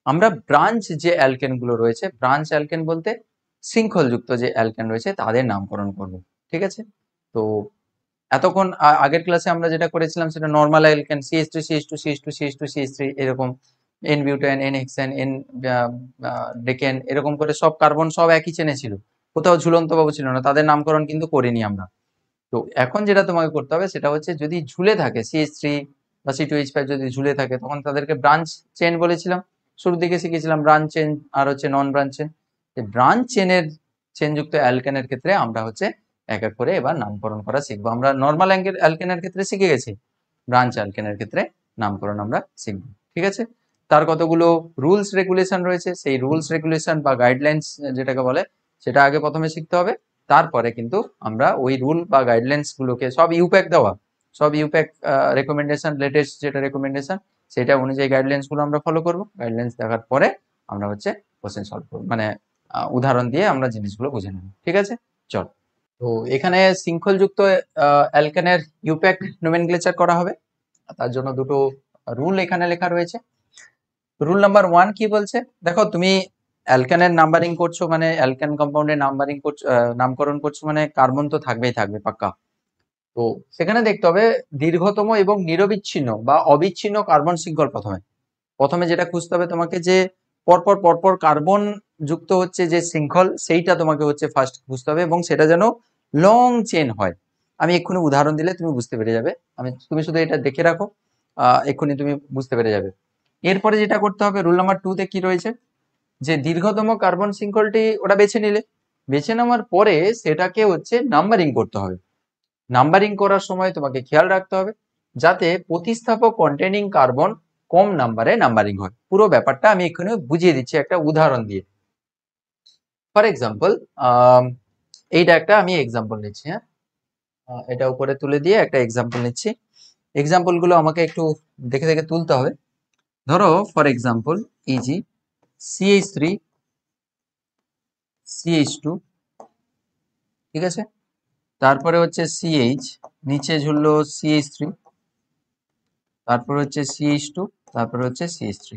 আমরা ব্রাঞ্চ যে অ্যালকেন গুলো রয়েছে, ব্রাঞ্চ অ্যালকেন বলতে শৃঙ্খলযুক্ত যে অ্যালকেন রয়েছে তাদের নামকরণ করব। ঠিক আছে? তো এতক্ষণ আগের ক্লাসে আমরা যেটা করেছিলাম সেটা normal alkane CH3 CH2 CH2 CH2 CH3 এরকম n butane n hexane n decane এরকম করে সব কার্বন সব একই চেনে ছিল, কোথাও ঝুলন্ত বাবু ছিল না, তাদের নামকরণ কিন্তু করিনি আমরা। তো এখন যেটা তোমাকে করতে হবে সেটা হচ্ছে যদি ঝুলে থাকে CH3 বা C2H5 যদি ঝুলে থাকে তখন তাদেরকে ব্রাঞ্চ চেন বলেছিলাম, শুরুর দিকে শিখেছিলাম ব্রাঞ্চ চেন আর হচ্ছে নন ব্রাঞ্চ চেন। ব্রাঞ্চ চেনের চেনযুক্ত অ্যালকেনের ক্ষেত্রে আমরা হচ্ছে এক এক করে এবার নামকরণ করা শিখবো। আমরা নর্মাল অ্যালকেনের ক্ষেত্রে শিখে গেছি, ব্রাঞ্চ অ্যালকেনের ক্ষেত্রে নামকরণ আমরা শিখবো। ঠিক আছে? তার কতগুলো রুলস রেগুলেশন রয়েছে, সেই রুলস রেগুলেশন বা গাইডলাইন্স যেটাকে বলে সেটা আগে প্রথমে শিখতে হবে। তারপরে কিন্তু আমরা ওই রুল বা গাইডলাইন্স গুলোকে সব ইউপ্যাক দেওয়া, সব ইউপ্যাক রেকমেন্ডেশন লেটেস্ট যেটা রেকমেন্ডেশন সেটা অনুযায়ী গাইডলাইন্স গুলো আমরা ফলো করব। গাইডলাইন্স দেখার পরে আমরা হচ্ছে কোশ্চেন সলভ করবো, মানে উদাহরণ দিয়ে আমরা জিনিসগুলো বুঝে নেব। ঠিক আছে? চল, তো এখানে শৃঙ্খলযুক্ত অ্যালকেনের ইউপ্যাক নোমেনক্লেচার করা হবে। তার জন্য দুটো রুল এখানে লেখা রয়েছে। রুল নাম্বার 1 কি বলছে দেখো, তুমি অ্যালকেনের নাম্বারিং করছো মানে অ্যালকেন কম্পাউন্ডের নাম্বারিং করছো, নামকরণ করছো মানে কার্বন তো থাকবেই থাকবে পাক্কা। তো সেখানে দেখতে হবে দীর্ঘতম এবং নিরবিচ্ছিন্ন বা অবিচ্ছিন্ন কার্বন শৃঙ্খল। প্রথমে প্রথমে যেটা খুঁজতে হবে তোমাকে, যে পরপর পরপর কার্বন যুক্ত হচ্ছে যে শৃঙ্খল, সেইটা তোমাকে হচ্ছে ফার্স্ট খুঁজতে হবে এবং সেটা যেন লং চেন হয়। আমি এক্ষুনি উদাহরণ দিলে তুমি বুঝতে পেরে যাবে, তুমি শুধু এটা দেখে রাখো, এক্ষুনি তুমি বুঝতে পেরে যাবে। এরপরে যেটা করতে হবে রুল নাম্বার 2 তে কি রয়েছে, যে দীর্ঘতম কার্বন শৃঙ্খলটি ওটা বেছে নিলে, বেছে নেওয়ার পরে সেটাকে হচ্ছে নাম্বারিং করতে হবে। নাম্বারিং করার সময় তোমাকে খেয়াল রাখতে হবে যাতে প্রতিস্থাপক কন্টেনিং কার্বন কম নাম্বারে নাম্বারিং হয়। পুরো ব্যাপারটা আমি এখানে বুঝিয়ে দিচ্ছি একটা উদাহরণ দিয়ে। ফর এক্সাম্পল, এইটা একটা আমি এক্সাম্পল নিচ্ছি। হ্যাঁ, এটা উপরে তুলে দিয়ে একটা এক্সাম্পল নিচ্ছি। এক্সাম্পল গুলো আমাকে একটু দেখে দেখে তুলতে হবে। ধরো for example easy CH3 CH2, ঠিক আছে? তারপরে হচ্ছে CH, নিচে ঝুললো CH3, তারপর হচ্ছে CH2, তারপরে হচ্ছে CH3।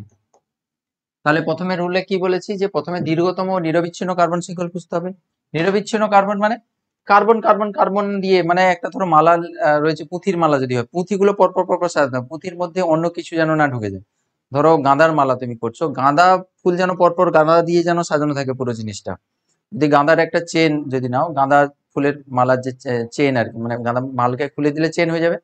তাহলে প্রথমে রুলে কি বলেছি, যে প্রথমে দীর্ঘতম নিরবিচ্ছিন্ন কার্বন শৃঙ্খল খুঁজতে হবে। নিরবিচ্ছিন্ন কার্বন মানে কার্বন কার্বন কার্বন দিয়ে, মানে একটা ধরো মালা রয়েছে, পুঁথির মালা যদি হয়, পুঁথিগুলো পরপর পরপর সাজাতে হবে, পুঁথির মধ্যে অন্য কিছু যেন না ঢুকে যায়। ধরো গাঁদার মালা তুমি করছো, গাঁদা ফুল যেন পরপর গাঁদা দিয়ে যেন সাজানো থাকে পুরো জিনিসটা। যদি গাঁদার একটা চেন যদি নাও, গাঁদা ফুলের মালার যে চেন আর কি, মানে গাঁদা মালকে খুলে দিলে চেন হয়ে যাবে,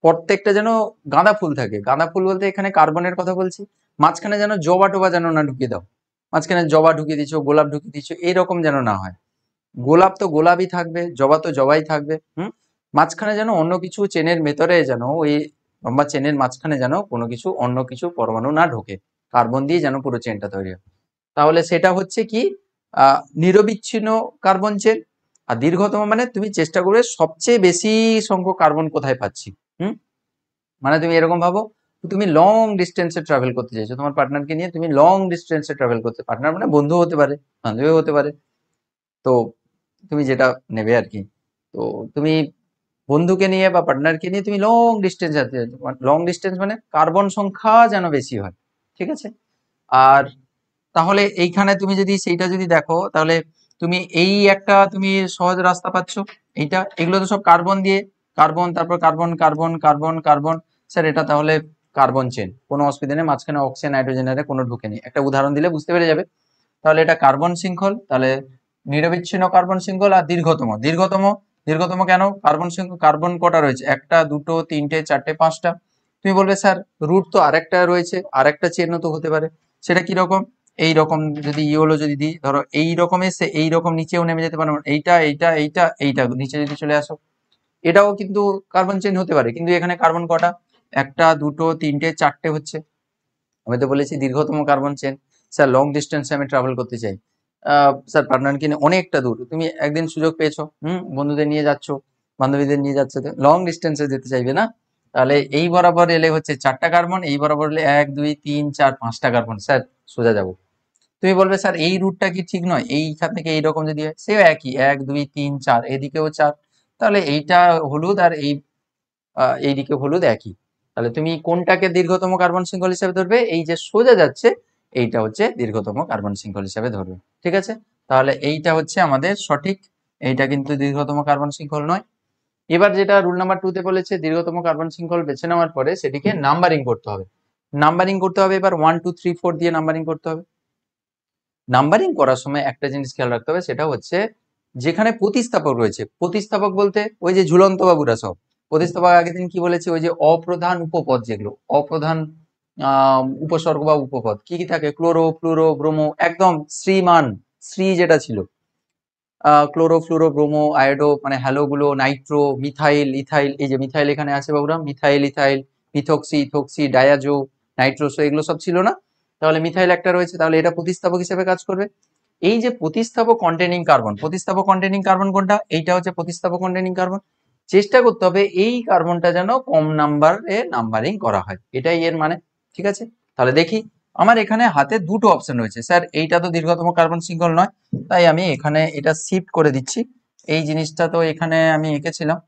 প্রত্যেকটা যেন গাঁদা ফুল থাকে। গাঁদা ফুল বলতে এখানে কার্বনের কথা বলছি। মাঝখানে যেন জবা টবা যেন না ঢুকিয়ে দাও, মাঝখানে জবা ঢুকিয়ে দিচ্ছ, গোলাপ ঢুকিয়ে দিচ্ছ, এইরকম যেন না হয়। গোলাপ তো গোলাপই থাকবে, জবা তো জবাই থাকবে। মাঝখানে যেন অন্য কিছু চেনের ভেতরে যেন ওই লম্বা চেনের মাঝখানে যেন কোনো কিছু অন্য কিছু পরমাণু না ঢোকে, কার্বন দিয়ে যেন পুরো চেনটা তৈরি হয়। তাহলে সেটা হচ্ছে কি, নিরবিচ্ছিন্ন কার্বন চেন। আর দীর্ঘতম মানে তুমি চেষ্টা করবে সবচেয়ে বেশি সংখ্যক কার্বন কোথায় পাচ্ছি। হুম মানে তুমি এরকম ভাবো, তুমি লং ডিস্টেন্সে ট্রাভেল করতে চাইছো তোমার পার্টনারকে নিয়ে, তুমি লং ডিস্টেন্সে ট্রাভেল করতে, পার্টনার মানে বন্ধু হতে পারে, বান্ধবী হতে পারে, তো তুমি যেটা নেবে আর কি। তো তুমি বন্ধুকে নিয়ে বা পার্টনারকে নিয়ে তুমি লং ডিস্টেন্স যেতে, লং ডিস্টেন্স মানে কার্বন সংখ্যা যেন বেশি হয়। ঠিক আছে? আর তাহলে এইখানে তুমি যদি সেইটা যদি দেখো, তাহলে তুমি এই একটা তুমি সহজ রাস্তা পাচ্ছ, এইটা এগুলো তো সব কার্বন দিয়ে, কার্বন তারপর carbon carbon carbon carbon. Sir এটা তাহলে কার্বন চেন, কোনো অসুবিধা নেই, মাঝখানে অক্সিজেন নাইট্রোজেনের কোনো ঢুকে নেই, একটা উদাহরণ দিলে বুঝতে পেরে যাবে। তাহলে এটা কার্বন শৃঙ্খল, তাহলে নিরবিচ্ছিন্ন কার্বন শৃঙ্খল। আর দীর্ঘতম, দীর্ঘতম দীর্ঘতম কেন, কার্বন শৃঙ্খল, কার্বন কটা রয়েছে, একটা দুটো তিনটে চারটে পাঁচটা। তুমি বলবে স্যার রুট তো আরেকটা রয়েছে, আরেকটা চেনও তো হতে পারে, সেটা কি রকম? এই রকম যদি ইয়েলো যদি দিই, ধরো এই রকম এসে এই রকম নিচেও নেমে যেতে পারো, এইটা এইটা এইটা এইটা নিচে যদি চলে আসো, এটাও কিন্তু কার্বন চেন হতে পারে। কিন্তু এখানে কার্বন কটা, একটা দুটো তিনটে চারটে হচ্ছে। আমি তো বলেছি দীর্ঘতম কার্বন চেন। স্যার লং ডিস্টেন্সে আমি ট্রাভেল করতে চাই, স্যার পার্টনারকে নিয়ে অনেকটা দূর, তুমি একদিন সুযোগ পেয়েছো, বন্ধুদের নিয়ে যাচ্ছ, বান্ধবীদের নিয়ে যাচ্ছে, লং ডিস্টেন্সে যেতে চাইবে না, তাহলে এই বরাবর এলে হচ্ছে চারটা কার্বন, এই বরাবর এলে এক দুই তিন চার পাঁচটা কার্বন, স্যার সোজা যাবো। তুমি বলবে স্যার এই রুটটা কি ঠিক নয়, এইখান থেকে এইরকম যদি হয়, সেও একই, এক দুই তিন চার, এদিকেও চার, তাহলে এইটা হলুদ আর এইদিকে হলুদ একই। তাহলে তুমি কোনটাকে দীর্ঘতম কার্বন শৃঙ্খল হিসেবে ধরবে, এই যে সোজা যাচ্ছে এইটা হচ্ছে দীর্ঘতম কার্বন শৃঙ্খল হিসাবে ধরবে। ঠিক আছে, তাহলে এইটা হচ্ছে আমাদের সঠিক, এইটা কিন্তু দীর্ঘতম কার্বন শৃঙ্খল নয়। এবার যেটা রুল নাম্বার 2 তে বলেছে, দীর্ঘতম কার্বন শৃঙ্খল বেছে নেওয়ার পরে সেটিকে নাম্বারিং করতে হবে। নাম্বারিং করতে হবে, এবার 1 2 3 4 দিয়ে নাম্বারিং করতে হবে। নাম্বারিং করার সময় একটা জিনিস খেয়াল রাখতে হবে, সেটা হচ্ছে যেখানে প্রতিস্থাপক রয়েছে, প্রতিস্থাপক বলতে ওই যে ঝুলন্ত বাবুরা সব, প্রতিস্থাপক আগের দিন কি বলেছে, ওই যে অপ্রধান উপপদ, যেগুলো অপ্রধান উপসর্গ বা উপপদ কি কি থাকে, ক্লোরো ফ্লুরো ব্রোমো, একদম শ্রীমান শ্রী যেটা ছিল, ক্লোরো ফ্লুরো ব্রোমো আয়োডো মানে হ্যালো গুলো, নাইট্রো, মিথাইল, ইথাইল, এই যে মিথাইল এখানে আছে বাবুরা, methyl, ethyl, methoxy, ethoxy, ডায়াজো, nitroso, এগুলো সব ছিল না? তাহলে মিথাইল একটা রয়েছে, তাহলে এটা প্রতিস্থাপক হিসেবে কাজ করবে। এই যে প্রতিস্থাপক কন্টেনিং কার্বন, প্রতিস্থাপক কন্টেনিং কার্বন কোনটা, এইটা হচ্ছে প্রতিস্থাপক কন্টেনিং কার্বন। চেষ্টা করতে হবে এই কার্বনটা যেন কম নাম্বারে নাম্বারিং করা হয়, এটাই এর মানে। ঠিক আছে, তাহলে দেখি আমার এখানে হাতে দুটো অপশন রয়েছে, স্যার এইটা তো দীর্ঘতম কার্বন শৃঙ্খল নয়, তাই আমি এখানে এটা শিফট করে দিচ্ছি। এই জিনিসটা তো এখানে আমি এঁকেছিলাম,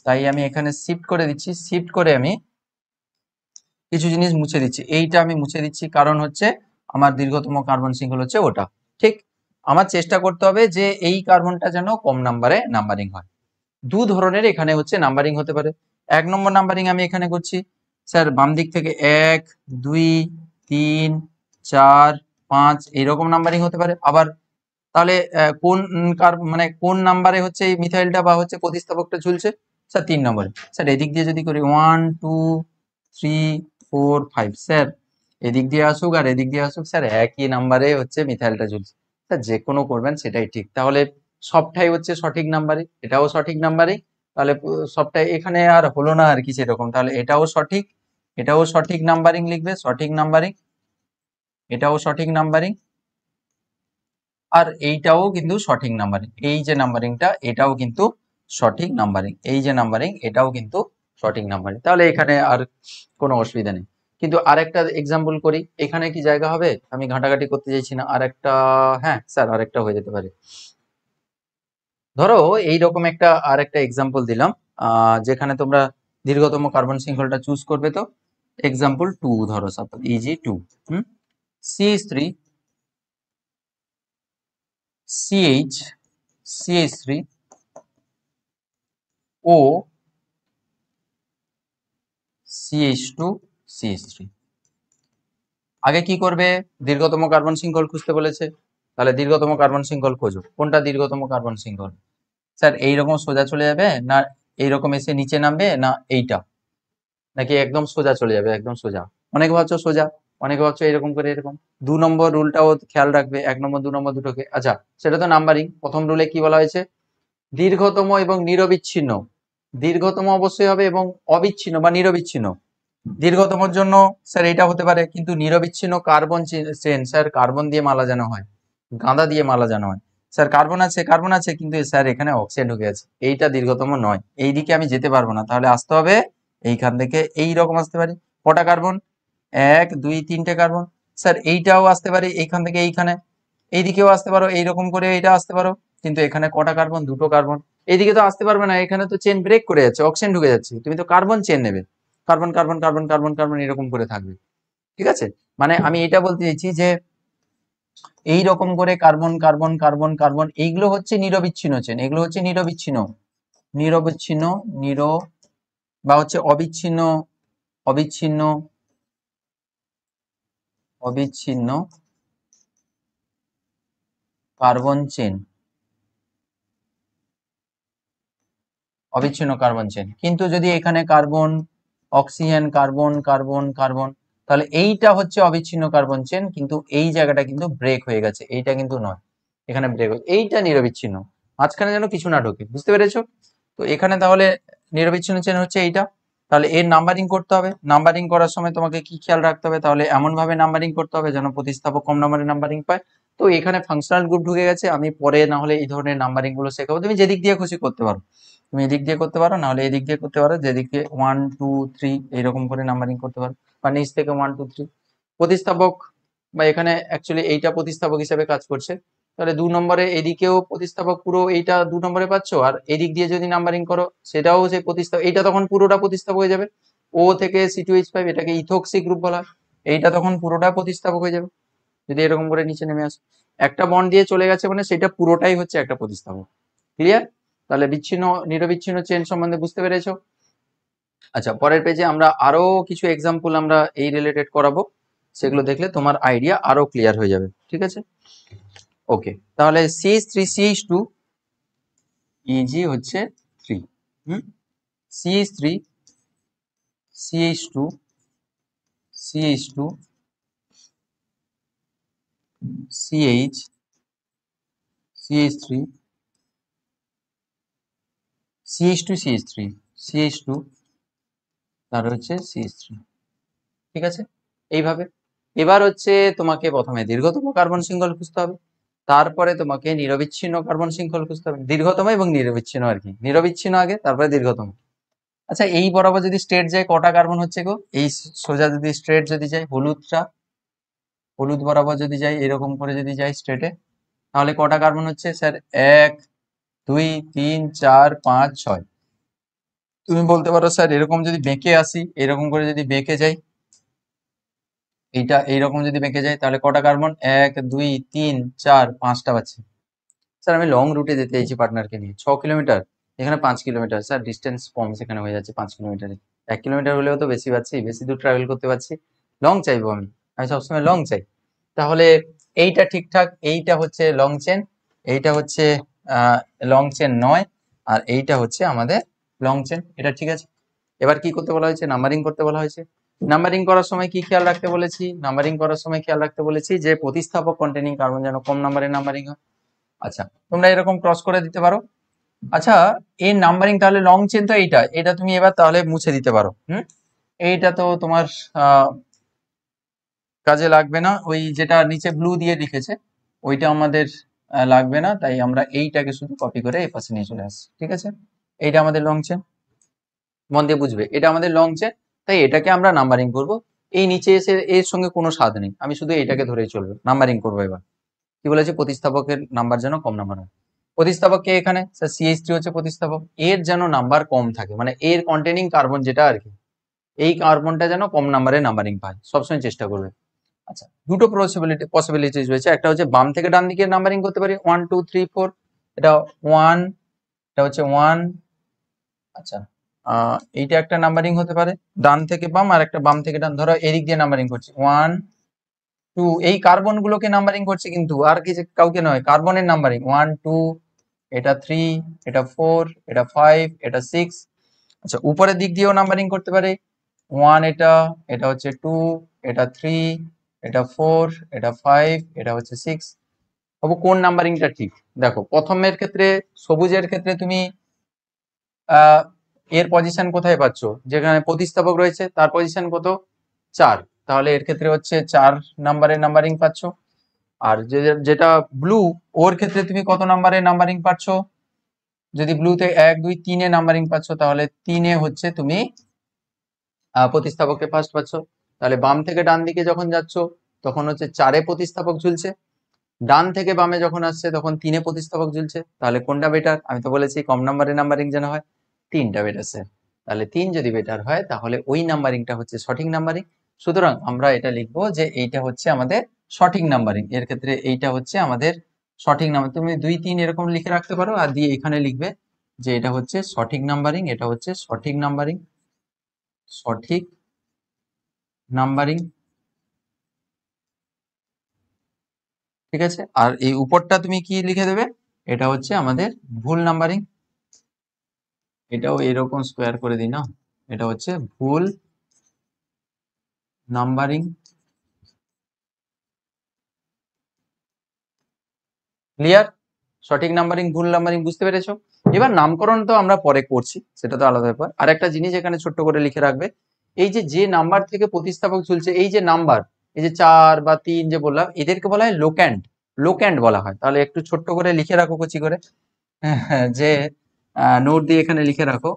তাই আমি এখানে শিফট করে দিচ্ছি, শিফট করে আমি কিছু জিনিস মুছে দিচ্ছি, এইটা আমি মুছে দিচ্ছি, কারণ হচ্ছে আমার দীর্ঘতম কার্বন শৃঙ্খল হচ্ছে ওটা। ঠিক, আমার চেষ্টা করতে হবে যে এই কার্বনটা যেন কম নাম্বারে নাম্বারিং হয়। দু ধরনের এখানে হচ্ছে নাম্বারিং হতে পারে। 1 নম্বর নাম্বারিং আমি এখানে করছি, স্যার বাম দিক থেকে 1 2 3 4 5 এইরকম নাম্বারিং হতে পারে। আবার তাহলে কোন মানে কোন নাম্বারে হচ্ছে এই মিথাইলটা বা হচ্ছে প্রতিস্থাপকটা ঝুলছে, স্যার 3 নম্বরে। স্যার এদিক দিয়ে যদি করি 1 2 3 4 5, স্যার এদিক দিয়ে আসুক আর এদিক দিয়ে আসুক, স্যার একই নাম্বারে হচ্ছে মিথাইলটা ঝুলছে। স্যার যে কোনো করবেন সেটাই ঠিক, তাহলে সবটাই হচ্ছে সঠিক নাম্বারে, এটাও সঠিক নাম্বারে, তাহলে সবটাই এখানে আর হলো না আর কি সেরকম, তাহলে এটাও সঠিক, এটাও সঠিক নাম্বারিং লিখবে, সঠিক নাম্বারিং, এটাও সঠিক নাম্বারিং, আর এইটাও কিন্তু সঠিক নাম্বারিং, এই যে নাম্বারিংটা এটাও কিন্তু সঠিক নাম্বারিং, এই যে নাম্বারিং এটাও কিন্তু সঠিক নাম্বারিং, তাহলে এখানে আর কোনো অসুবিধা নেই। কিন্তু আরেকটা এক্সাম্পল করি, এখানে কি জায়গা হবে, আমি ঘাটাঘাটি করতে চাইছি না, আরেকটা, হ্যাঁ স্যার আরেকটা হয়ে যেতে পারে। ধরো এইরকম একটা আরেকটা এক্সাম্পল দিলাম, যেখানে তোমরা দীর্ঘতম কার্বন শৃঙ্খলটা চুজ করবে। তো এক্সাম্পল 2 ধরো, suppose Eg2, CH3 CH CH3 O CH2 CH3। আগে কি করবে, দীর্ঘতম কার্বন শৃঙ্খল খুঁজতে বলেছে, তাহলে দীর্ঘতম কার্বন শৃঙ্খল খোঁজো, কোনটা দীর্ঘতম কার্বন শৃঙ্খল। স্যার এইরকম সোজা চলে যাবে না, এইরকম এসে নিচে নামবে, না এইটা, নাকি একদম সোজা চলে যাবে, একদম সোজা, অনেকে ভাবছো সোজা, অনেকে ভাবছো এরকম করে এরকম। 2 নম্বর রুলটাও খেয়াল রাখবে, 1 নম্বর 2 নম্বর দুটোকে। আচ্ছা সেটা তো নাম্বারিং, প্রথম রুলে কি বলা হয়েছে, দীর্ঘতম এবং নিরবিচ্ছিন্ন, দীর্ঘতম অবশ্যই হবে এবং অবিচ্ছিন্ন বা নিরবিচ্ছিন্ন। দীর্ঘতমর জন্য স্যার এটা হতে পারে, কিন্তু নিরবিচ্ছিন্ন কার্বন চেন, স্যার কার্বন দিয়ে মালা জানো হয়, গাঁদা দিয়ে মালা জানো হয়, স্যার কার্বন আছে, কার্বন আছে, কিন্তু স্যার এখানে অক্সিজেন ঢুকে আছে, এইটা দীর্ঘতম নয়, এই দিকে আমি যেতে পারবো না, তাহলে আসতে হবে এইখান থেকে, এই রকম আসতে পারি, কটা কার্বন, 1 2 3টে কার্বন, স্যার এইটাও আসতে পারি এইখান থেকে এইখানে, এইদিকেও আসতে পারো, এইরকম করে এইটা আসতে পারো, কিন্তু এখানে কটা কার্বন, 2টো কার্বন, এইদিকে তো আসতে পারবে না, এখানে তো চেন ব্রেক করে যাচ্ছে, অক্সিজেন ঢুকে যাচ্ছে, তুমি তো কার্বন চেন নেবে, carbon carbon carbon carbon carbon এরকম করে থাকবে। ঠিক আছে, মানে আমি এটা বলতে চাইছি যে এই রকম করে কার্বন কার্বন কার্বন কার্বন, এইগুলো হচ্ছে নিরবিচ্ছিন্ন চেন, এগুলো হচ্ছে নিরবিচ্ছিন্ন, নিরবিচ্ছিন্ন নির বা হচ্ছে অবিচ্ছিন্ন, অবিচ্ছিন্ন অবিচ্ছিন্ন কার্বন চেন, অবিচ্ছিন্ন কার্বন চেন। কিন্তু যদি এখানে carbon oxygen carbon carbon carbon, তাহলে এইটা হচ্ছে অবিচ্ছিন্ন কার্বন চেন, কিন্তু এই জায়গাটা কিন্তু ব্রেক হয়ে গেছে, এইটা কিন্তু নয়, এখানে ব্রেক হচ্ছে, এইটা নিরবিচ্ছিন্ন, মাঝখানে যেন কিছু না ঢোকে, বুঝতে পেরেছো? তো এখানে তাহলে নিরবিচ্ছিন্ন চেন হচ্ছে এইটা, তাহলে এর নাম্বারিং করতে হবে, নাম্বারিং করার সময় তোমাকে কি খেয়াল রাখতে হবে, তাহলে এমন ভাবে নাম্বারিং করতে হবে যেন প্রতিস্থাপক কম নম্বরে নাম্বারিং পায়। তো এখানে ফাংশনাল গ্রুপ ঢুকে গেছে, আমি পরে না হলে এই ধরনের নাম্বারিং গুলো শেখাবো, তুমি যেদিক দিয়ে খুশি করতে পারো, তুমি এদিক দিয়ে করতে পারো, না হলে এদিক দিয়ে করতে পারো, যেদিক দিয়ে 1 2 3 এইরকম করে নাম্বারিং করতে পারো, বা নিচ থেকে 1 2 3 প্রতিস্থাপক, বা এখানে অ্যাকচুয়ালি এইটা প্রতিস্থাপক হিসেবে কাজ করছে, তাহলে 2 নম্বরে এদিকেও প্রতিস্থাপক পুরো এইটা 2 নম্বরে পাচ্ছ, আর এদিক দিয়ে যদি নাম্বারিং করো সেটাও সেই প্রতিস্থাপক, এইটা তখন পুরোটা প্রতিস্থাপক হয়ে যাবে, ও থেকে C2H5, এটাকে ইথক্সি গ্রুপ বলা হয়, এইটা তখন পুরোটা প্রতিস্থাপক হয়ে যাবে। যদি এরকম করে নিচে নেমে আসো, একটা বন্ড দিয়ে চলে গেছে মানে সেটা পুরোটাই হচ্ছে একটা প্রতিস্থাপক। ক্লিয়ার? তাহলে বিচ্ছিন্ন নিরবিচ্ছিন্ন চেন সম্বন্ধে বুঝতে পেরেছো? আচ্ছা, পরের পেজে আমরা আরো কিছু এক্সাম্পল আমরা এই রিলেটেড করাবো, সেগুলো দেখলে তোমার আইডিয়া আরো ক্লিয়ার হয়ে যাবে। ঠিক আছে, ওকে। তাহলে CH3CH2 Eg হচ্ছে 3, CH3 CH2 CH2 CH CH3 CH2 CH3 CH2 তার হচ্ছে CH3। ঠিক আছে, এইভাবে। এবার হচ্ছে তোমাকে প্রথমে দীর্ঘতম কার্বন শৃঙ্খল খুঁজতে হবে, তারপরে তোমাকে নিরবিচ্ছিন্ন কার্বন শৃঙ্খল খুঁজতে হবে, দীর্ঘতম এবং নিরবিচ্ছিন্ন আর কি, নিরবিচ্ছিন্ন আগে তারপরে দীর্ঘতম। আচ্ছা, এই বরাবর যদি স্ট্রেট যায় কটা কার্বন হচ্ছে গো? এই সোজা যদি স্ট্রেট যদি যায়, হলুদ বরাবর যদি যাই, এরকম করে যদি যাই স্ট্রেটে, তাহলে কটা কার্বন হচ্ছে স্যার? 1 2 3 4 5 6। তুমি বলতে পারো স্যার এরকম যদি বেঁকে আসি, এরকম করে যদি বেঁকে যাই, এইটা এইরকম যদি বেঁকে যায়, তাহলে কটা কার্বন? 1 2 3 4 5টা পাচ্ছি। স্যার আমি লং রুটে যেতে চাইছি পার্টনারকে নিয়ে, 6 কিলোমিটার, এখানে 5 কিলোমিটার। স্যার ডিস্টেন্স কম সেখানে হয়ে যাচ্ছে 5 কিলোমিটারে, 1 কিলোমিটার হলেও তো বেশি পাচ্ছি, বেশি দূর ট্রাভেল করতে পারছি। লং চাইবো আমি, আমি সবসময় লং চাই। তাহলে এইটা ঠিকঠাক, এইটা হচ্ছে লং চেন, এইটা হচ্ছে লং চেন নয়, আর এইটা হচ্ছে আমাদের লং চেন, এটা ঠিক আছে। এবার কি করতে বলা হয়েছে? নাম্বারিং করতে বলা হয়েছে। নাম্বারিং করার সময় কি খেয়াল রাখতে বলেছি? নাম্বারিং করার সময় খেয়াল রাখতে বলেছি যে প্রতিস্থাপক কন্টেনিং কার্বন যেন কম নাম্বারের নাম্বারিং হয়। আচ্ছা, তোমরা এরকম ক্রস করে দিতে পারো। আচ্ছা, এর নাম্বারিং তাহলে লং চেন তো এইটা, এটা তুমি এবার তাহলে মুছে দিতে পারো। এইটা তো তোমার কাজে লাগবে না, ওই যেটা নিচে ব্লু দিয়ে লিখেছে ওইটা আমাদের লাগবে না, তাই আমরা এইটাকে শুধু কপি করে এই পাশে নিয়ে চলে আসছি। ঠিক আছে, এইটা আমাদের লং চেন, মন দিয়ে বুঝবে, এটা আমাদের লং চেন, তাই এটাকে আমরা নাম্বারিং করব। এই নিচে এসে এর সঙ্গে কোনো স্বাদ নেই, আমি শুধু এটাকে ধরেই চলবে, নাম্বারিং করবো। এবার কি বলেছে? প্রতিস্থাপকের নাম্বার যেন কম নাম্বার হয়। প্রতিস্থাপক কে এখানে? স্যার CH3 হচ্ছে প্রতিস্থাপক, এর যেন নাম্বার কম থাকে, মানে এর কন্টেনিং কার্বন যেটা আর কি, এই কার্বনটা যেন কম নাম্বারে নাম্বারিং পায়, সবসময় চেষ্টা করবে। আচ্ছা, দুটো পসিবিলিটিস রয়েছে, একটা হচ্ছে বাম থেকে ডান দিকে নাম্বারিং করতে পারি 1 2 3 4, এটা 1, এটা হচ্ছে 1। আচ্ছা, এইটা একটা নাম্বারিং হতে পারে ডান থেকে বাম, আর একটা বাম থেকে ডান, ধরো এদিক দিয়ে নাম্বারিং করছি 1 2, এই কার্বন গুলোকে নাম্বারিং করছে কিন্তু আর কিছু কাউকে নয়, কার্বনের নাম্বারিং 1 2, এটা 3, এটা 4, এটা 5, এটা 6। আচ্ছা, উপরের দিক দিয়েও নাম্বারিং করতে পারে 1, এটা এটা হচ্ছে 2, এটা 3, এটা 4, এটা 5, এটা হচ্ছে 6। তবু কোন নাম্বারিংটা ঠিক? দেখো, প্রথমের ক্ষেত্রে সবুজের ক্ষেত্রে তুমি এর পজিশন কোথায় পাচ্ছ? যেখানে প্রতিস্থাপক রয়েছে তার পজিশন কত? 4, তাহলে এর ক্ষেত্রে হচ্ছে 4 নাম্বারের নাম্বারিং পাচ্ছ। আর যেটা ব্লু, ওর ক্ষেত্রে তুমি কত নাম্বারের নাম্বারিং পাচ্ছ? যদি ব্লুতে 1 2 3 নাম্বারিং পাচ্ছ, তাহলে 3 হচ্ছে তুমি প্রতিস্থাপককে ফার্স্ট পাচ্ছ। তাহলে বাম থেকে ডান দিকে যখন যাচ্ছ তখন হচ্ছে 4 প্রতিস্থাপক ঝুলছে, ডান থেকে বামে যখন আসছে তখন 3 প্রতিস্থাপক ঝুলছে। তাহলে কোনটা বেটার? আমি তো বলেছি কম নাম্বারের নাম্বারিং যেন হয়, 3টা বেটার স্যার। তাহলে 3 যদি বেটার হয় তাহলে ওই নাম্বারিংটা হচ্ছে সঠিক নাম্বারিং। সুতরাং আমরা এটা লিখবো যে এইটা হচ্ছে আমাদের সঠিক নাম্বারিং, এর ক্ষেত্রে এইটা হচ্ছে আমাদের সঠিক নাম্বার। তুমি 2 3 এরকম লিখে রাখতে পারো, আর দিয়ে এখানে লিখবে যে এটা হচ্ছে সঠিক নাম্বারিং, এটা হচ্ছে সঠিক নাম্বারিং, সঠিক নাম্বারিং। ঠিক আছে, আর এই উপরটা তুমি কি লিখে দেবে? এটা হচ্ছে আমাদের ভুল নাম্বারিং। এটাও এরকম স্কোয়ার করে দিই না, এটা হচ্ছে ভুল নাম্বারিং। ক্লিয়ার? সঠিক নাম্বারিং ভুল নাম্বারিং বুঝতে পেরেছো? এবার নামকরণ তো আমরা পরে করছি, সেটা তো আলাদা ব্যাপার। আর একটা জিনিস এখানে ছোট্ট করে লিখে রাখবে, এই যে যে নাম্বার থেকে প্রতিস্থাপক ঝুলছে, এই যে নাম্বার, এই যে 4 বা 3 যে বললাম, এদেরকে বলা হয় লোক্যান্ড, লোক্যান্ড বলা হয়। তাহলে একটু ছোট্ট করে লিখে রাখো কুচি করে, যে নোট দিয়ে এখানে লিখে রাখো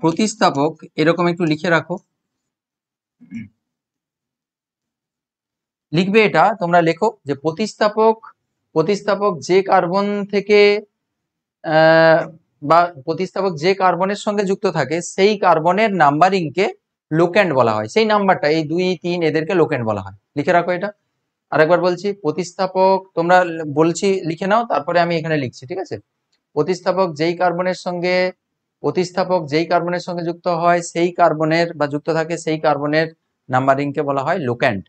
প্রতিস্থাপক, এরকম একটু লিখে রাখো, লিখবে এটা তোমরা লেখো যে প্রতিস্থাপক, প্রতিস্থাপক যে কার্বন থেকে বা প্রতিস্থাপক যে কার্বনের সঙ্গে যুক্ত থাকে সেই কার্বনের নাম্বারিংকে লোক্যান্ড বলা হয়, সেই নাম্বারটা এই 2 3 এদেরকে লোক্যান্ড বলা হয়। লিখে রাখো এটা। আরেকবার বলছি, প্রতিস্থাপক তোমরা বলছি লিখে নাও, তারপরে আমি এখানে লিখছি, ঠিক আছে। প্রতিস্থাপক যেই কার্বনের সঙ্গে যুক্ত হয় সেই কার্বনের বা যুক্ত থাকে সেই কার্বনের নাম্বারিংকে বলা হয় লোক্যান্ড,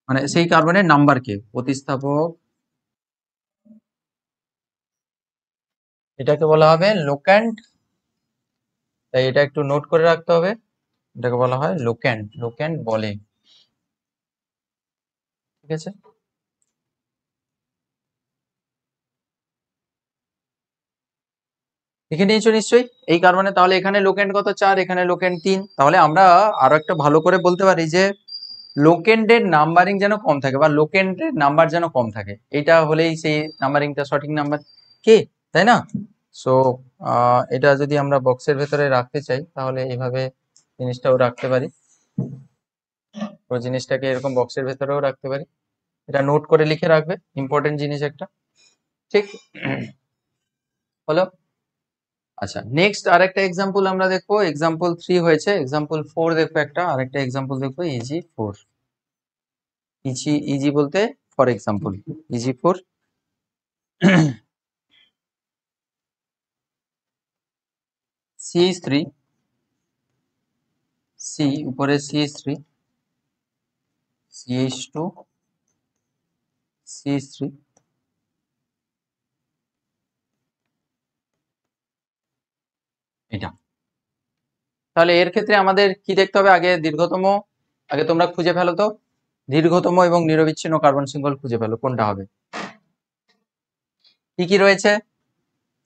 মানে সেই কার্বনের নাম্বারকে প্রতিস্থাপক, এটাকে বলা হবে লোক্যান্ড। তাই এটা একটু নোট করে রাখতে হবে, এটাকে বলা হয় লোক্যান্ড, লোক্যান্ড বলে, ঠিক আছে। লিখে নিয়েছো নিশ্চয়ই এই কার্বনে। তাহলে এখানে লোক্যান্ড কত 4, এখানে লোক্যান্ড 3। তাহলে আমরা আরো একটা ভালো করে বলতে পারি যে লোকেন্ডের নাম্বারিং যেন কম থাকে বা লোকেন্ডের নাম্বার যেন কম থাকে, এটা হলেই সেই নাম্বারিংটা সঠিক নাম্বার কে, তাই না। সো এটা যদি আমরা বক্সের ভেতরে রাখতে চাই তাহলে এইভাবে জিনিসটাও রাখতে পারি, পুরো জিনিসটাকে এরকম বক্সের ভেতরেও রাখতে পারি। এটা নোট করে লিখে রাখবে, ইম্পর্টেন্ট জিনিস একটা, ঠিক হলো। আচ্ছা, নেক্সট আরেকটা এক্সাম্পল আমরা দেখবো। এক্সাম্পল 3 হয়েছে, এক্সাম্পল 4 দেখবো একটা, আরেকটা এক্সাম্পল দেখবো ইজি 4। ইজি ইজি বলতে for example, easy 4। CH3, C উপরে CH3, CH2, CH3, এটা। তাহলে এর ক্ষেত্রে আমাদের কি দেখতে হবে, আগে দীর্ঘতম, আগে তোমরা খুঁজে ফেলো তো, দীর্ঘতম এবং নিরবিচ্ছিন্ন কার্বন শৃঙ্খল খুঁজে ফেলো কোনটা হবে। কি কি রয়েছে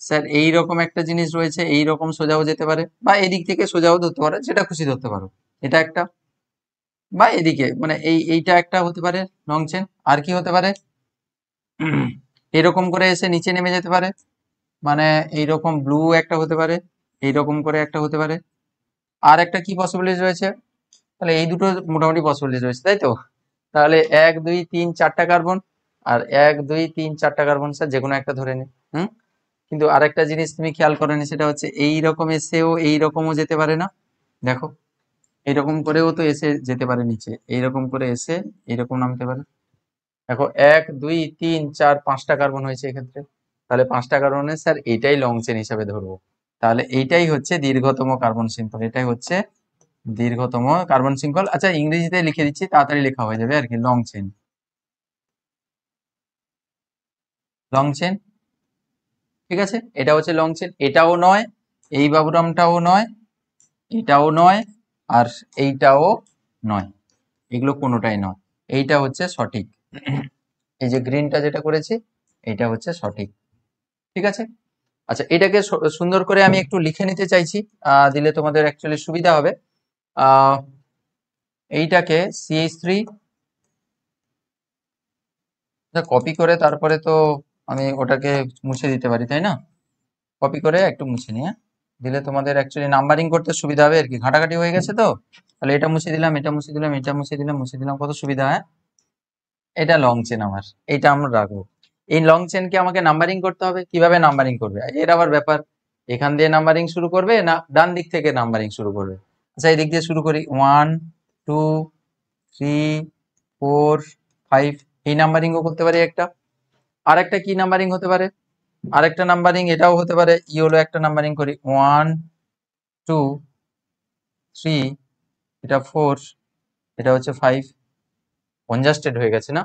স্যার, এইরকম একটা জিনিস রয়েছে, এইরকম সোজাও যেতে পারে বা এদিক থেকে সোজাও ধরতে পারে, যেটা খুশি ধরতে পারো। এটা একটা, বা এদিকে মানে এইটা একটা হতে পারে লং চেন। আর কি হতে পারে, এরকম করে এসে নিচে নেমে যেতে পারে, মানে এইরকম ব্লু একটা হতে পারে, এইরকম করে একটা হতে পারে। আর একটা কি পসিবিলিটি রয়েছে, তাহলে এই দুটো মোটামুটি পসিবিলিটি রয়েছে, তাই তো। তাহলে 1 2 3 4টা কার্বন, আর 1 2 3 4টা কার্বন, স্যার যে কোনো একটা ধরে নি। হুম, কিন্তু আরেকটা জিনিস তুমি খেয়াল করনি, সেটা হচ্ছে এইরকম এসেও এইরকমও যেতে পারে না। দেখো এইরকম করেও তো এসে যেতে পারে নিচে, এইরকম করে এসে এইরকম নামতে পারে। দেখো 1 2 3 4 5টা কার্বন হয়েছে এক্ষেত্রে, তাহলে 5টা কার্বনের স্যার এটাই লং চেন হিসাবে ধরবো। তাহলে এইটাই হচ্ছে দীর্ঘতম কার্বন শৃঙ্খল, এটাই হচ্ছে দীর্ঘতম কার্বন শৃঙ্খল। আচ্ছা ইংরেজিতে লিখে দিচ্ছি, তাড়াতাড়ি লেখা হয়ে যাবে আর কি, লং চেন, লং চেন, ঠিক আছে। এটা হচ্ছে লং চেন, এটাও নয়, এই বাবুরামটাও নয়, এটাও নয়, আর এইটাও নয়, এগুলো কোনোটাই নয়, এইটা হচ্ছে সঠিক। এই যে গ্রিনটা যেটা করেছি এইটা হচ্ছে সঠিক, ঠিক আছে। আচ্ছা এটাকে সুন্দর করে আমি একটু লিখে নিতে চাইছি, দিলে তোমাদের অ্যাকচুয়ালি সুবিধা হবে। এইটাকে CH3 কপি করে তারপরে তো আমি ওটাকে মুছে দিতে পারি, তাই না। কপি করে একটু মুছে নিয়ে দিলে তোমাদের অ্যাকচুয়ালি নাম্বারিং করতে সুবিধা হবে আর কি, ঘাটাঘাটি হয়ে গেছে তো। তাহলে এটা মুছে দিলাম, এটা মুছে দিলাম, এটা মুছে দিলাম, মুছে দিলাম, কত সুবিধা। হ্যাঁ, এটা লং চেন আমার, এটা আমরা রাখবো। এই লং চেনকে আমাকে নাম্বারিং করতে হবে, কিভাবে নাম্বারিং করবে এর আবার ব্যাপার, এখান দিয়ে নাম্বারিং শুরু করবে না ডান দিক থেকে নাম্বারিং শুরু করবে। আচ্ছা এই দিক দিয়ে শুরু করি, 1 2 3 4 5, এই নাম্বারিংও করতে পারি একটা। আর একটা কি নাম্বারিং হতে পারে, আরেকটা নাম্বারিং এটাও হতে পারে, হলো একটা নাম্বারিং করি, 1 2 3, এটা 4, এটা হচ্ছে 5। কনজাস্টেড হয়ে গেছে না,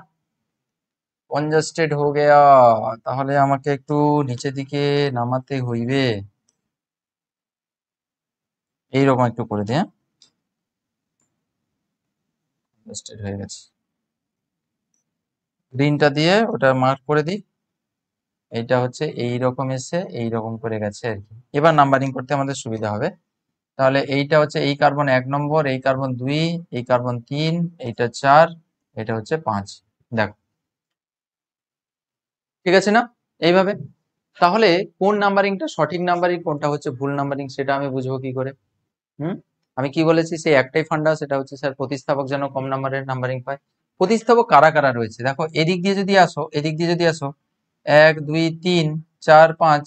কনজাস্টেড হয়ে গেয়া, তাহলে আমাকে একটু নিচের দিকে নামাতে হইবে, এইরকম একটু করে দিয়ে, কনজাস্টেড হয়ে গেছে, গ্রিনটা দিয়ে ওটা মার্ক করে দিই। এইটা হচ্ছে এইরকম এসে এইরকম করে গেছে আর কি, এবার নাম্বারিং করতে আমাদের সুবিধা হবে। তাহলে এইটা হচ্ছে এই কার্বন 1 নম্বর, এই কার্বন 2, এই কার্বন 3, এইটা 4, এটা হচ্ছে 5। দেখো ঠিক আছে না, এইভাবে। তাহলে কোন নাম্বারিংটা সঠিক নাম্বারিং, কোনটা হচ্ছে ভুল নাম্বারিং, সেটা আমি বুঝবো কি করে। হুম, আমি কি বলেছি, সেই একটাই ফান্ডা, সেটা হচ্ছে স্যার প্রতিস্থাপক যেন কম নাম্বারের নাম্বারিং পায়। প্রতিস্থাপক কারা কারা রয়েছে দেখো, এদিক দিয়ে যদি আসো, এদিক দিয়ে যদি আসো, 1 2 3 4 5,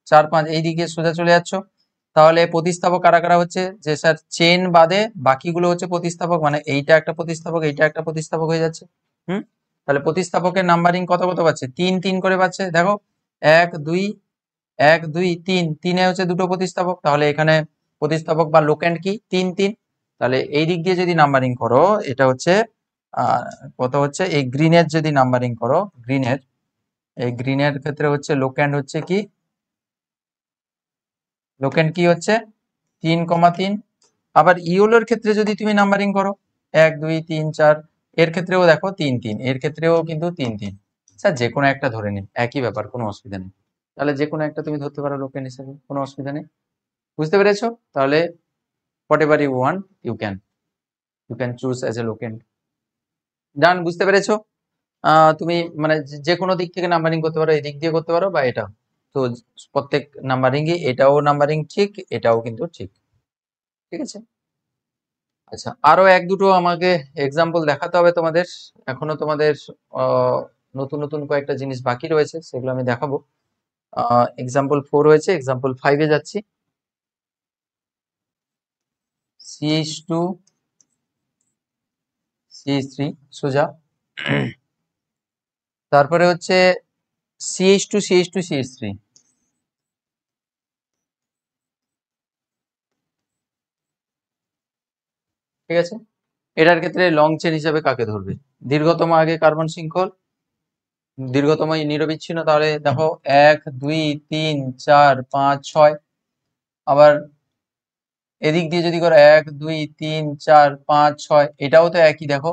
4 5 এইদিকে সোজা চলে যাচ্ছ, তাহলে প্রতিস্থাপক কারা কারা হচ্ছে, যে স্যার চেন বাদে বাকিগুলো হচ্ছে প্রতিস্থাপক, মানে এইটা একটা প্রতিস্থাপক, এইটা একটা প্রতিস্থাপক হয়ে যাচ্ছে। তাহলে প্রতিস্থাপকের নাম্বারিং কত কত পাচ্ছে, 3 3 করে পাচ্ছে। দেখো 1 2 1 2 3, 3 হচ্ছে দুটো প্রতিস্থাপক, তাহলে এখানে প্রতিস্থাপক বা লোকেন্ড কি 3 3। তাহলে এই দিক দিয়ে যদি নাম্বারিং করো, এটা হচ্ছে আহ, কত হচ্ছে, এই গ্রিনের যদি নাম্বারিং করো, এই গ্রিনের ক্ষেত্রে হচ্ছে লোকেন্ড হচ্ছে কি, লোকেন্ড কি হচ্ছে 3,3। আবার ইওলোর ক্ষেত্রে যদি তুমি নাম্বারিং করো 1 2 3 4, এর ক্ষেত্রেও দেখো 3 3, এর ক্ষেত্রেও কিন্তু 3 3। স্যার যে কোনো একটা ধরে নিন, একই ব্যাপার, কোনো অসুবিধা নেই। তাহলে যে কোনো একটা তুমি ধরতে পারো লোকেন্ড হিসেবে, কোনো অসুবিধা নেই। বুঝতে পেরেছো? তাহলে whatever you want you can choose as a locked. Done, বুঝতে পেরেছো? তুমি মানে যে কোনো দিক থেকে নাম্বারিং করতে পারো, এই দিক দিয়ে করতে পারো বা এটা। তো প্রত্যেক নাম্বারিংই, এটাও নাম্বারিং ঠিক, এটাও কিন্তু ঠিক। ঠিক আছে। আচ্ছা, আরো এক দুটো আমাকে এক্সাম্পল দেখাতে হবে তোমাদের। এখনো তোমাদের আহ, নতুন নতুন কয়েকটা জিনিস বাকি রয়েছে, সেগুলো আমি দেখাবো। এক্সাম্পল 4 হয়েছে, এক্সাম্পল 5-এ যাচ্ছি। CH2 CH3 সোজা, তারপরে হচ্ছে CH2 CH2 CH3। ঠিক আছে। এটার ক্ষেত্রে লং চেন হিসাবে কাকে ধরবে, দীর্ঘতম আগে কার্বন শৃঙ্খল, দীর্ঘতম নিরবিচ্ছিন্ন, তাহলে দেখো 1 2 3 4 5 6। আবার এদিক দিয়ে যদি করো 1 2 3 4 5 6, এটাও তো একই। দেখো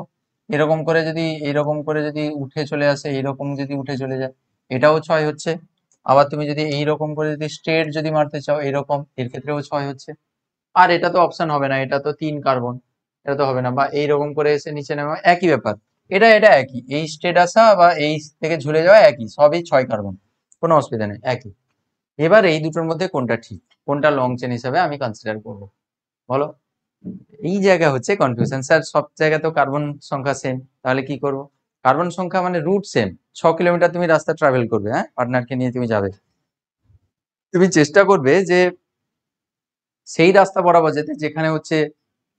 এরকম করে যদি, এরকম করে যদি উঠে চলে আসে, এইরকম যদি উঠে চলে যায়, এটাও 6 হচ্ছে। আবার তুমি যদি এইরকম করে যদি স্ট্রেট যদি মারতে চাও এরকম, এর ক্ষেত্রেও 6 হচ্ছে। আর এটা তো অপশন হবে না, এটা তো 3 কার্বন, এটা তো হবে না। বা এইরকম করে এসে নিচে নেওয়া, একই ব্যাপার। এটা এটা একই, এই স্ট্রেট আসা বা এই থেকে ঝুলে যাওয়া একই, সবই 6 কার্বন, কোনো অসুবিধা নেই, একই। এবার এই দুটোর মধ্যে কোনটা ঠিক, কোনটা লং চেন হিসাবে আমি কনসিডার করবো, বলো? এই জায়গা হচ্ছে কনফিউশন, স্যার সব জায়গাতেও কার্বন সংখ্যা সেম, তাহলে কি করব? কার্বন সংখ্যা মানে রুট সেম, 6 কিলোমিটার তুমি রাস্তা ট্রাভেল করবে, হ্যাঁ, পার্টনারকে নিয়ে তুমি যাবে, তুমি চেষ্টা করবে যে সেই রাস্তা বরাবর যেতে যেখানে হচ্ছে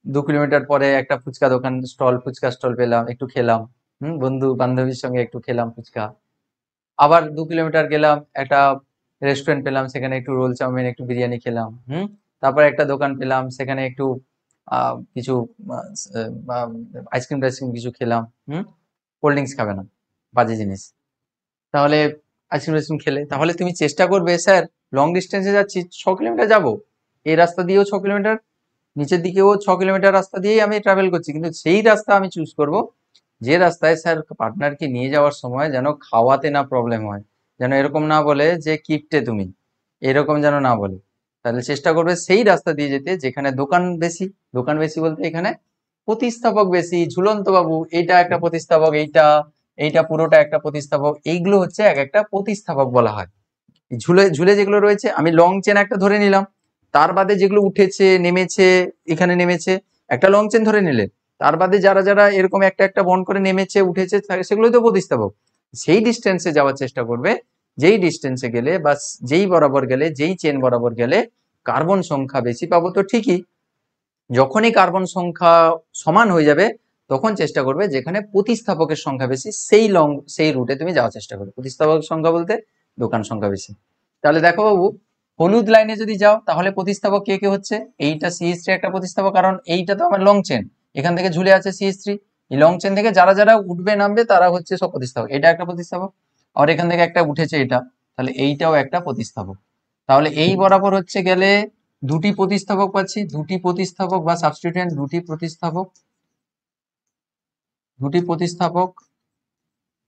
2 কিলোমিটার পরে একটা ফুচকা দোকান স্টল, ফুচকা স্টল পেলাম, একটু খেলাম, বন্ধু বান্ধবীর সঙ্গে একটু খেলাম ফুচকা। আবার 2 কিলোমিটার গেলাম, একটা রেস্টুরেন্ট পেলাম, সেখানে একটু রোল চাউমিন একটু বিরিয়ানি খেলাম। তারপর একটা দোকান পেলাম, সেখানে একটু কিছু আইসক্রিম টাইসক্রিম কিছু খেলাম। কোল্ড ড্রিঙ্কস খাবে না, বাজে জিনিস। তাহলে আইসক্রিম টাইসক্রিম খেলে, তাহলে তুমি চেষ্টা করবে স্যার লং ডিস্টেন্সে যাচ্ছি, 6 কিলোমিটার যাবো, এই রাস্তা দিয়েও 6 কিলোমিটার, নিচের দিকেও 6 কিলোমিটার রাস্তা দিয়েই আমি ট্রাভেল করছি, কিন্তু সেই রাস্তা আমি চুজ করব যে রাস্তায় স্যার পার্টনারকে নিয়ে যাওয়ার সময় যেন খাওয়াতে না প্রবলেম হয়, যেন এরকম না বলে যে কিপটে তুমি, এরকম যেন না বলে। তাহলে চেষ্টা করবে সেই রাস্তা দিয়ে যেতে যেখানে দোকান বেশি, দোকান বেশি বলতে এখানে প্রতিস্থাপক বেশি, ঝুলন্ত বাবু এইটা একটা প্রতিস্থাপক, এইটা এইটা পুরোটা একটা প্রতিস্থাপক, এইগুলো হচ্ছে এক একটা প্রতিস্থাপক বলা হয়। ঝুলে ঝুলে যেগুলো রয়েছে, আমি লং চেন একটা ধরে নিলাম, তার বাদে যেগুলো উঠেছে নেমেছে, এখানে নেমেছে, একটা লং চেন ধরে নিলে, তার বাদে যারা যারা এরকম একটা একটা বন্ড করে নেমেছে উঠেছে, সেগুলোই তো প্রতিস্থাপক। সেই ডিস্টেন্সে যাওয়ার চেষ্টা করবে, যেই ডিস্টেন্সে গেলে বা যেই বরাবর গেলে, যেই চেন বরাবর গেলে কার্বন সংখ্যা বেশি পাবো, তো ঠিকই। যখনই কার্বন সংখ্যা সমান হয়ে যাবে, তখন চেষ্টা করবে যেখানে প্রতিস্থাপকের সংখ্যা বেশি, সেই রুটে তুমি যাওয়ার চেষ্টা করবে। প্রতিস্থাপকের সংখ্যা বলতে দোকান সংখ্যা বেশি। তাহলে দেখো বাবু, হলুদ লাইনে যদি যাও তাহলে প্রতিস্থাপক কে কে হচ্ছে, এইটা CH3 একটা প্রতিস্থাপক, কারণ এইটা তো আমার লং চেন, এখান থেকে ঝুলে আছে CH3, এই লং চেন থেকে যারা যারা উঠবে নামবে তারা হচ্ছে সব প্রতিস্থাপক, এটা একটা প্রতিস্থাপক। আর এখান থেকে একটা উঠেছে এটা, তাহলে এইটাও একটা প্রতিস্থাপক। তাহলে এই বরাবর হচ্ছে গেলে দুটি প্রতিস্থাপক পাচ্ছি, দুটি প্রতিস্থাপক বা সাবস্টিটিউয়েন্ট, দুটি প্রতিস্থাপক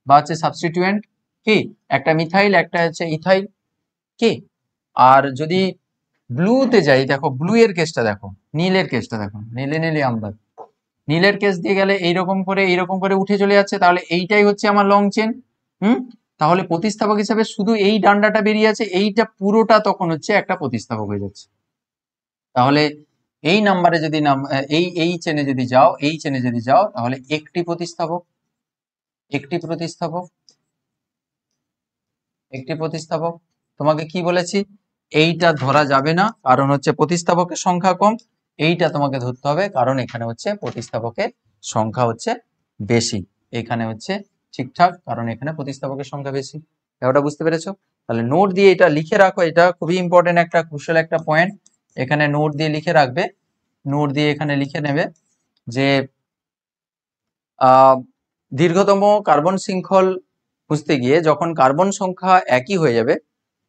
বা হচ্ছে সাবস্টিটিউয়েন্ট, কি একটা মিথাইল একটা হচ্ছে ইথাইল, কি। আর যদি ব্লুতে যাই, দেখো ব্লু এর কেসটা দেখো, নীলের কেসটা দেখো, নীলে নীলে আমবার, নীলের কেস দিয়ে গেলে এইরকম করে উঠে চলে যাচ্ছে, তাহলে এইটাই হচ্ছে আমার লং চেন। হুম তাহলে প্রতিস্থাপক হিসাবে শুধু এই ডান্ডাটা বেরিয়ে আছে, এইটা পুরোটা তখন হচ্ছে একটা প্রতিস্থাপক হয়ে যাচ্ছে। তাহলে এই নাম্বারে যদি এই চেনে যদি যাও, এই চেনে যদি যাও, তাহলে একটি প্রতিস্থাপক, একটি প্রতিস্থাপক, একটি প্রতিস্থাপক। তোমাকে কি বলেছি, এইটা ধরা যাবে না, কারণ হচ্ছে প্রতিস্থাপকের সংখ্যা কম। এইটা তোমাকে ধরতে হবে, কারণ এখানে হচ্ছে প্রতিস্থাপকের সংখ্যা হচ্ছে বেশি। এখানে হচ্ছে ঠিকঠাক, কারণ এখানে প্রতিস্থাপকের সংখ্যা বেশি। ব্যাপারটা বুঝতে পেরেছো? তাহলে নোট দিয়ে এটা লিখে রাখো, এটা খুবই ইম্পর্টেন্ট একটা ক্রুশাল একটা পয়েন্ট। এখানে নোট দিয়ে লিখে রাখবে, নোট দিয়ে এখানে লিখে নেবে যে দীর্ঘতম কার্বন শৃঙ্খল খুঁজতে গিয়ে যখন কার্বন সংখ্যা একই হয়ে যাবে,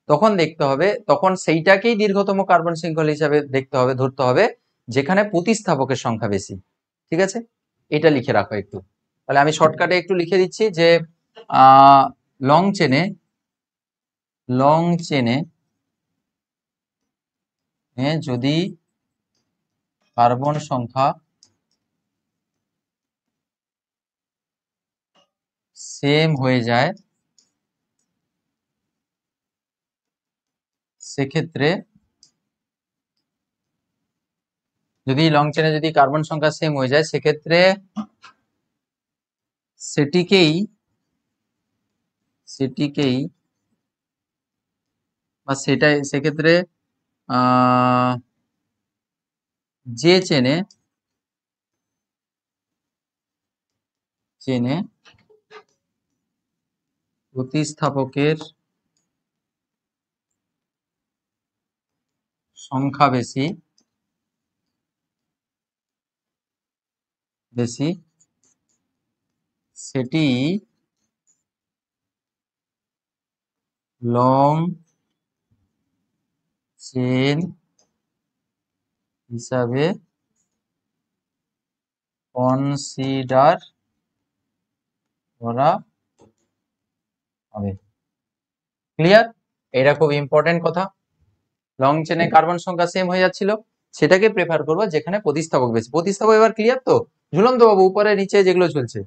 তখন দেখতে হবে, তখন সেইটাকেই দীর্ঘতম কার্বন শৃঙ্খল হিসাবে দেখতে হবে, ধরতে হবে যেখানে প্রতিস্থাপকের সংখ্যা বেশি। ঠিক আছে, এটা লিখে রাখো একটু। তাহলে আমি শর্টকাটে একটু লিখে দিচ্ছি যে লং চেনে যদি কার্বন সংখ্যা সেম হয়ে যায়, সেক্ষেত্রে যদি লং চেনে যদি কার্বন সংখ্যা সেম হয়ে যায়, সেক্ষেত্রে সেটিকেই বা সেক্ষেত্রে যে চেনে প্রতিস্থাপকের সংখ্যা বেশি সেটি লং চেন হিসাবে কনসিডার করা হবে। ক্লিয়ার? এটা খুব ইম্পর্টেন্ট কথা। লং চেনে কার্বন সংখ্যা সেম হয়ে যাচ্ছিল, সেটাকে প্রেফার করবো যেখানে প্রতিস্থাপক বেশি। প্রতিস্থাপক এবার ক্লিয়ার তো? ঝুলন্ত বাবু উপরে নিচে যেগুলো চলছে,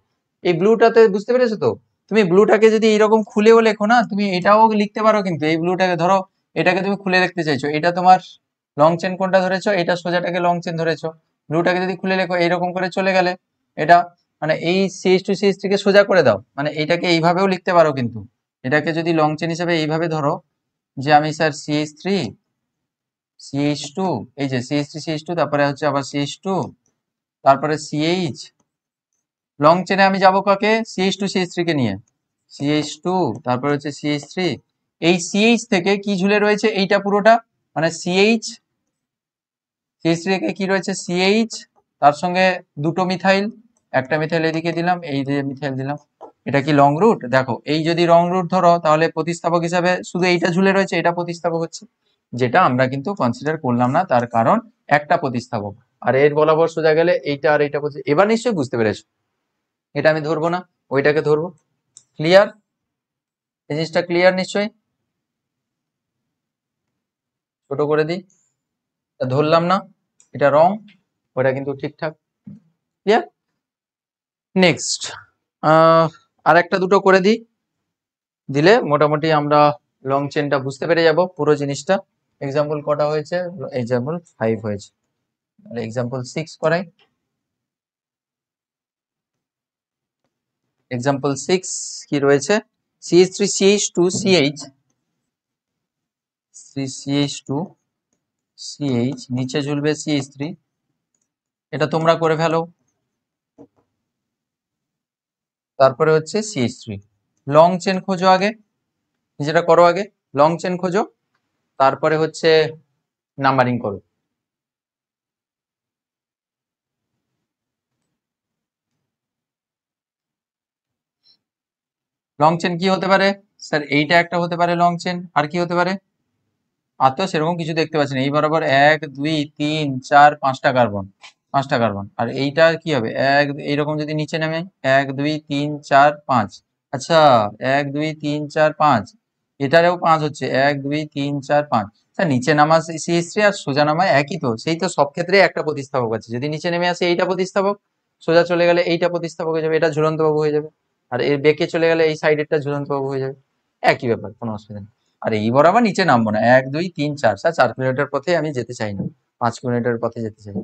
এই ব্লুটাতে বুঝতে পেরেছো তো? তুমি ব্লুটাকে যদি এইরকম খুলেও লেখো না, তুমি এটাও লিখতে পারো, কিন্তু এই ব্লুটাকে ধরো, এটাকে তুমি খুলে লিখতে চাইছো, এটা তোমার লং চেন কোনটা ধরেছো, এটা সোজাটাকে লং চেন ধরেছো। ব্লুটাকে যদি খুলে লেখো এইরকম করে চলে গেলে, এটা মানে এই CH2CH3 কে সোজা করে দাও, মানে এইটাকে এইভাবেও লিখতে পারো, কিন্তু এটাকে যদি লং চেন হিসেবে এইভাবে ধরো যে আমি স্যার CH3 এই যে CH3 CH2, তারপরে হচ্ছে আবার CH2, তারপরে CH। লং চেনে আমি যাবো কাকে? CH2CH3 কে নিয়ে, CH2 তারপরে হচ্ছে CH3। এই CH থেকে কি ঝুলে রয়েছে এইটা পুরোটা, মানে CH3 কে কি রয়েছে CH, তার সঙ্গে দুটো মিথাইল, একটা মিথাইল এদিকে দিলাম, এই যে মিথাইল দিলাম। এটা কি লং রুট? দেখো এই যদি লং রুট ধরো, তাহলে প্রতিস্থাপক হিসাবে শুধু এইটা ঝুলে রয়েছে, এটা প্রতিস্থাপক হচ্ছে, যেটা আমরা কিন্তু কনসিডার করলাম না, তার কারণ একটা প্রতিস্থাপক। আর এর বরাবর সোজা গেলে এইটা আর এইটা। এবার নিশ্চয়ই বুঝতে পেরেছো, এটা আমি ধরবো না, ওইটাকে ধরবো। ক্লিয়ার? এই জিনিসটা ক্লিয়ার নিশ্চয়ই? ছোট করে দিই, ধরলাম না, এটা রং, ওটা কিন্তু ঠিকঠাক। ক্লিয়ার? নেক্সট আর একটা দুটো করে দিই, দিলে মোটামুটি আমরা লং চেনটা বুঝতে পেরে যাব পুরো জিনিসটা। এক্সাম্পল কটা হয়েছে? এক্সাম্পল 5 হয়েছে, এক্সাম্পল 6 করাই। এক্সাম্পল 6 কি রয়েছে? CH3CH2CH, CH2CH নিচে ঝুলবে CH3, এটা তোমরা করে ফেলো। তারপরে হচ্ছে CH3। লং চেন খোঁজো আগে, যেটা করো আগে লং চেন খোঁজো, তারপরে হচ্ছে নাম্বারিং করো। লং চেন কি হতে পারে স্যার? এইটা একটা হতে পারে লং চেন, আর কি হতে পারে? আর তো সেরকম কিছু দেখতে পাচ্ছি না। এই বরাবর 1 2 3 4 5টা কার্বন, 5টা কার্বন। আর এইটা কি হবে? এইরকম যদি নিচে নামে 1 2 3 4 5। আচ্ছা 1 2 3 4 5, এটারেও 5 হচ্ছে 1 2 3 4 5। স্যার নিচে নামা CH3 আর সোজা নামা একই তো, সেই তো সব ক্ষেত্রে একটা প্রতিস্থাপক আছে। যদি নিচে নেমে আসে এইটা প্রতিস্থাপক, সোজা চলে গেলে এইটা প্রতিস্থাপক হয়ে যাবে, এটা ঝুলন্ত বাবু হয়ে যাবে। আর এর বেঁকে চলে গেলে এই সাইডেরটা ঝুলন্ত বাবু হয়ে যাবে। একই ব্যাপার, কোনো অসুবিধা নেই। আর এই বরাবর নিচে নামবো না, 1 2 3 4, স্যার 4 কিলোমিটার পথে আমি যেতে চাই না, 5 কিলোমিটার পথে যেতে চাই,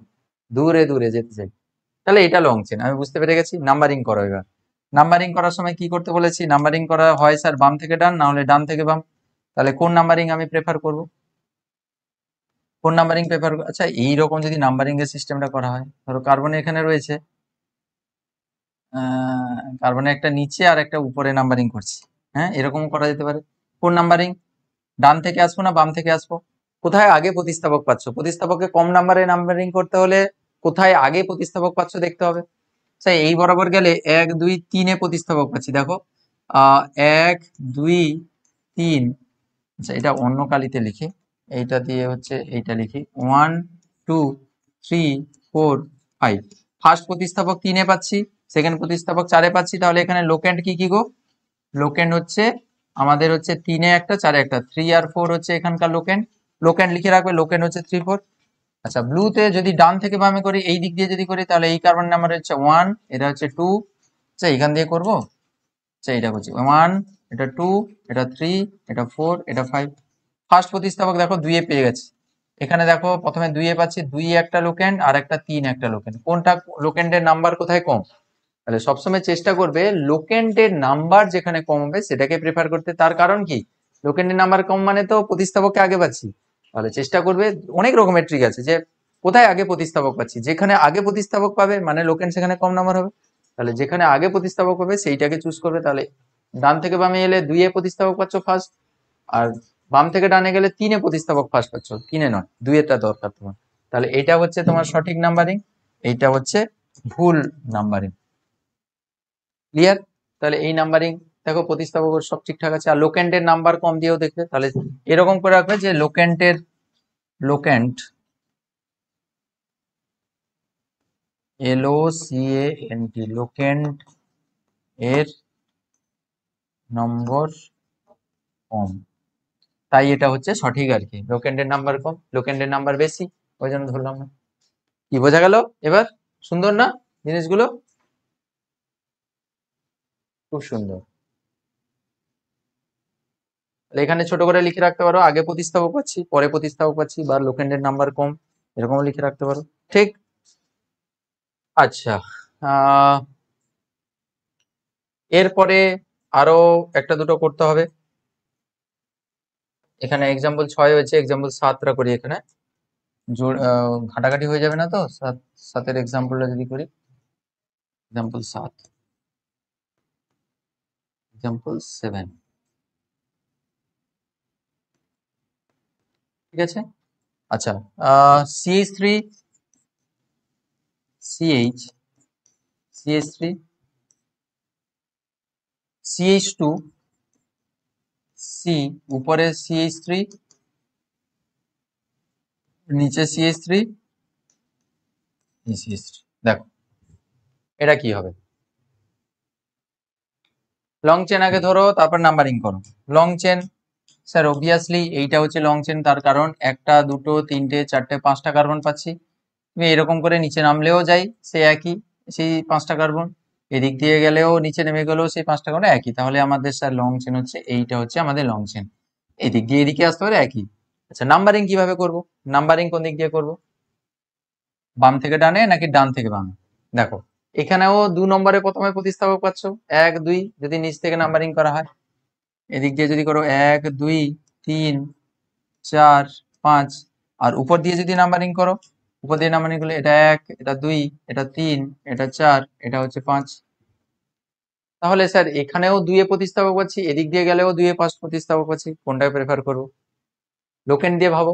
দূরে দূরে যেতে চাই। তাহলে এটা লং চেন, আমি বুঝতে পেরে গেছি। নাম্বারিং করো এবার। নাম্বারিং করার সময় কি করতে বলেছি? নাম্বারিং করা হয় স্যার বাম থেকে ডান, না হলে ডান থেকে বাম। তাহলে কোন নাম্বারিং আমি প্রেফার করব? 4 নাম্বারিং পেপার। আচ্ছা, এইরকম যদি নাম্বারিং এর সিস্টেমটা করা হয়, ধরো কার্বন এখানে রয়েছে, কার্বনের একটা নিচে আর একটা উপরে নাম্বারিং করছি, হ্যাঁ, এরকম করা যেতে পারে। 4 নাম্বারিং, ডান থেকে আসবো না বাম থেকে আসবো? কোথায় আগে প্রতিস্থাপক পাচ্ছ? প্রতিস্থাপককে কম নাম্বারে নাম্বারিং করতে হলে কোথায় আগে প্রতিস্থাপক পাচ্ছ দেখতে হবে। আচ্ছা, এই বরাবর গেলে 1 2 3 প্রতিস্থাপক পাচ্ছি, দেখো 1 2 3। আচ্ছা, এটা অন্য কালিতে লিখি, এইটা দিয়ে হচ্ছে এইটা লিখি, 1 2 3 4 5। ফার্স্ট প্রতিস্থাপক 3 পাচ্ছি, সেকেন্ড প্রতিস্থাপক 4 পাচ্ছি, তাহলে এখানে লোকেন্ড কি কি গো? লোকেন্ড হচ্ছে আমাদের হচ্ছে 3 একটা 4 একটা, 3 আর 4 হচ্ছে এখানকার লোকেন্ড। লোকেন্ড লিখে রাখবে, লোকেন্ড হচ্ছে 3 4। আচ্ছা, ব্লুতে যদি ডান থেকে বামে করি, এই দিক দিয়ে যদি করি, তাহলে এই কার্বন নাম্বার হচ্ছে 1, এটা হচ্ছে 2। আচ্ছা, এখান দিয়ে করবো, আচ্ছা এটা করছি 1, এটা 2, এটা 3, এটা 4, এটা 5। ফার্স্ট প্রতিস্থাপক দেখো 2 এ পেয়ে গেছে। এখানে দেখো প্রথমে 2 এ পাচ্ছি, 2 একটা লোকেন্ড আর একটা 3 একটা লোকেন্ড। কোনটা লোকেন্ডের নাম্বার কোথায় কম? তাহলে সবসময় চেষ্টা করবে লোকেন্ডের নাম্বার যেখানে কম হবে সেটাকে প্রেফার করতে। তার কারণ কি? লোকেন্ডের নাম্বার কম মানে তো প্রতিস্থাপককে আগে পাচ্ছি। তাহলে চেষ্টা করবে, অনেক রকমের ট্রিক আছে, যে কোথায় আগে প্রতিস্থাপক পাচ্ছি, যেখানে আগে প্রতিস্থাপক পাবে মানে লোকেন্ড সেখানে কম নাম্বার হবে। তাহলে যেখানে আগে প্রতিস্থাপক পাবে সেইটাকে চুজ করবে। তাহলে ডান থেকে বামে এলে 2 এ প্রতিস্থাপক পাচ্ছ ফার্স্ট, আর বাম থেকে ডানে গেলে 3 এ প্রতিস্থাপক ফার্স্ট পাচ্ছ, 3 এ নয়, 2 এরটা দরকার তোমার। তাহলে এইটা হচ্ছে তোমার সঠিক নাম্বারিং, এইটা হচ্ছে ভুল নাম্বারিং। ক্লিয়ার? তাহলে এই নাম্বারিং দেখো প্রতিস্থাপক সব ঠিকঠাক আছে। আর লোকেন্ডের নাম্বার কম দিয়েও দেখবে, তাহলে এরকম করে রাখবে যে লোকেন্ডের লোকেন্ড LOCANT লোকেন্ড এর নম্বর কম, তাই এটা হচ্ছে সঠিক আর কি। লোকেন্ডের নাম্বার কম, লোকেন্ডের নাম্বার বেশি, ওই জন্য ধরলাম না। কি বোঝা গেল এবার? সুন্দর না জিনিসগুলো? খুব সুন্দর। তাহলে এখানে ছোট করে লিখে রাখতে পারো, আগে প্রতিস্থাপক পাচ্ছি, পরে প্রতিস্থাপক পাচ্ছি, বা লোকেন্ডের নাম্বার কম, এরকম লিখে রাখতে পারো। ঠিক। আচ্ছা, আহ এরপরে আরো একটা দুটো করতে হবে। এখানে এক্সাম্পল 6 হয়েছে, এক্সাম্পল 7টা করি এখানে, ঘাটাঘাটি হয়ে যাবে না তো? 7 এক্সাম্পলটা যদি করি, এক্সাম্পল 7, এক্সাম্পল 7, ঠিক আছে। আচ্ছা, CH3 CH CH3 CH2 C, উপরে CH3, নিচে CH3, CH3। দেখো এটা কি হবে? লং চেন আগে ধরো, তারপর নাম্বারিং করো। লং চেন, স্যার অবভিয়াসলি এইটা হচ্ছে লং চেন, তার কারণ একটা দুটো তিনটে চারটে 5টা কার্বন পাচ্ছি। তুমি এরকম করে নিচে নামলেও যাই সে একই, সেই 5টা কার্বন, এদিক দিয়ে গেলেও নিচে নেমে গেলেও সেই 5টা কার্বন একই। তাহলে আমাদের স্যার লং চেন হচ্ছে এইটা, হচ্ছে আমাদের লং চেন। এদিক দিয়ে এদিকে আসতে পারে একই। আচ্ছা, নাম্বারিং কিভাবে করব? নাম্বারিং কোন দিক দিয়ে করব? বাম থেকে ডানে নাকি ডান থেকে বামে? দেখো এখানেও 2 নম্বরে প্রথমে প্রতিস্থাপক পাচ্ছ, 1 2, যদি নিচ থেকে নাম্বারিং করা হয়। এদিক দিয়ে যদি করো 1 2 3 4 5, আর উপর দিয়ে যদি নাম্বারিং করো, উপর দিয়ে নাম্বারিং করলে এটা 1, এটা 2, এটা 3, এটা 4, এটা হচ্ছে 5। তাহলে স্যার এখানেও 2 এ প্রতিস্থাপক পাচ্ছি, এদিক দিয়ে গেলেও 2 এ ফার্স্ট প্রতিস্থাপক পাচ্ছি, কোনটাকে প্রেফার করবো? লোকেন্ড দিয়ে ভাবো,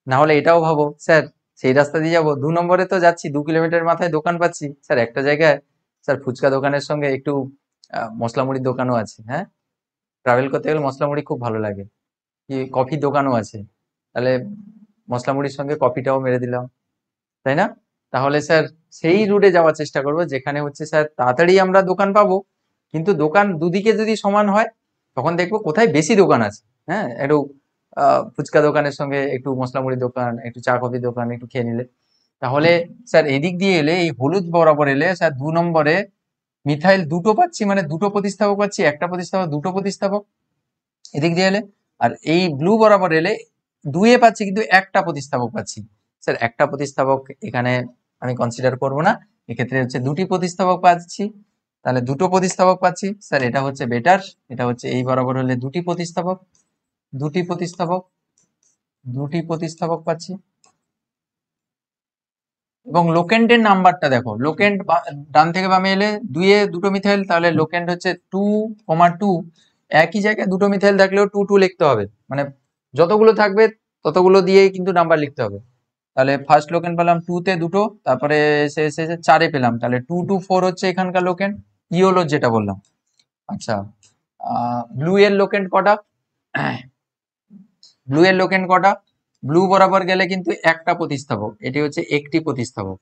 না হলে এটাও ভাবো, স্যার সেই রাস্তা দিয়ে যাবো, 2 নম্বরে তো যাচ্ছি, 2 কিলোমিটার মাথায় দোকান পাচ্ছি, স্যার একটা জায়গায় স্যার ফুচকা দোকানের সঙ্গে একটু মশলা মুড়ির দোকানও আছে, হ্যাঁ, ট্রাভেল করতে গেলে মশলা মুড়ি খুব ভালো লাগে, কি কফি দোকানও আছে, তাহলে মশলা মুড়ির সঙ্গে কফিটাও মেরে দিলাম, তাই না? তাহলে স্যার সেই রুটে যাওয়ার চেষ্টা করবো যেখানে হচ্ছে স্যার তাড়াতাড়ি আমরা দোকান পাবো, কিন্তু দোকান দুদিকে যদি সমান হয় তখন দেখবো কোথায় বেশি দোকান আছে। হ্যাঁ, একটু ফুচকা দোকানের সঙ্গে একটু মশলা মুড়ির দোকান, একটু চা কফি দোকান একটু খেয়ে নিলে, তাহলে স্যার এদিক দিয়ে এলে এই হলুদ বরাবর এলে স্যার 2 নম্বরে মিথাইল দুটো পাচ্ছি, মানে দুটো প্রতিস্থাপক পাচ্ছি, একটা প্রতিস্থাপক দুটো প্রতিস্থাপক এদিক দিয়ে এলে। আর এই ব্লু বরাবর এলে 2 এ পাচ্ছি কিন্তু একটা প্রতিস্থাপক পাচ্ছি। স্যার একটা প্রতিস্থাপক এখানে আমি কনসিডার করব না, এক্ষেত্রে হচ্ছে দুটি প্রতিস্থাপক পাচ্ছি, তাহলে দুটো প্রতিস্থাপক পাচ্ছি স্যার, এটা হচ্ছে বেটার। এটা হচ্ছে এই বরাবর হলে দুটি প্রতিস্থাপক, দুটি প্রতিস্থাপক, দুটি প্রতিস্থাপক পাচ্ছি। এবং লোকেন্ডের নাম্বারটা দেখো, লোকেন্ড ডান থেকে বামে এলে দুইয়ে দুটো মিথাইল, তাহলে লোকেন্ড হচ্ছে 2,2। একই জায়গায় দুটো মিথাইল থাকলেও 2 2 লিখতে হবে, মানে যতগুলো থাকবে ততগুলো দিয়েই কিন্তু নাম্বার লিখতে হবে। তাহলে ফার্স্ট লোকেন্ড পেলাম 2 তে দুটো, তারপরে এসে 4-এ পেলাম, তাহলে 2 2 4 হচ্ছে এখানকার লোকেন্ড, ইয়েলো যেটা বললাম। আচ্ছা, ব্লু এর লোকেন্ড কটা? ব্লু এর লোকেন্ড কটা? ব্লু বরাবর গেলে কিন্তু একটা প্রতিস্থাপক, এটি হচ্ছে একটি প্রতিস্থাপক,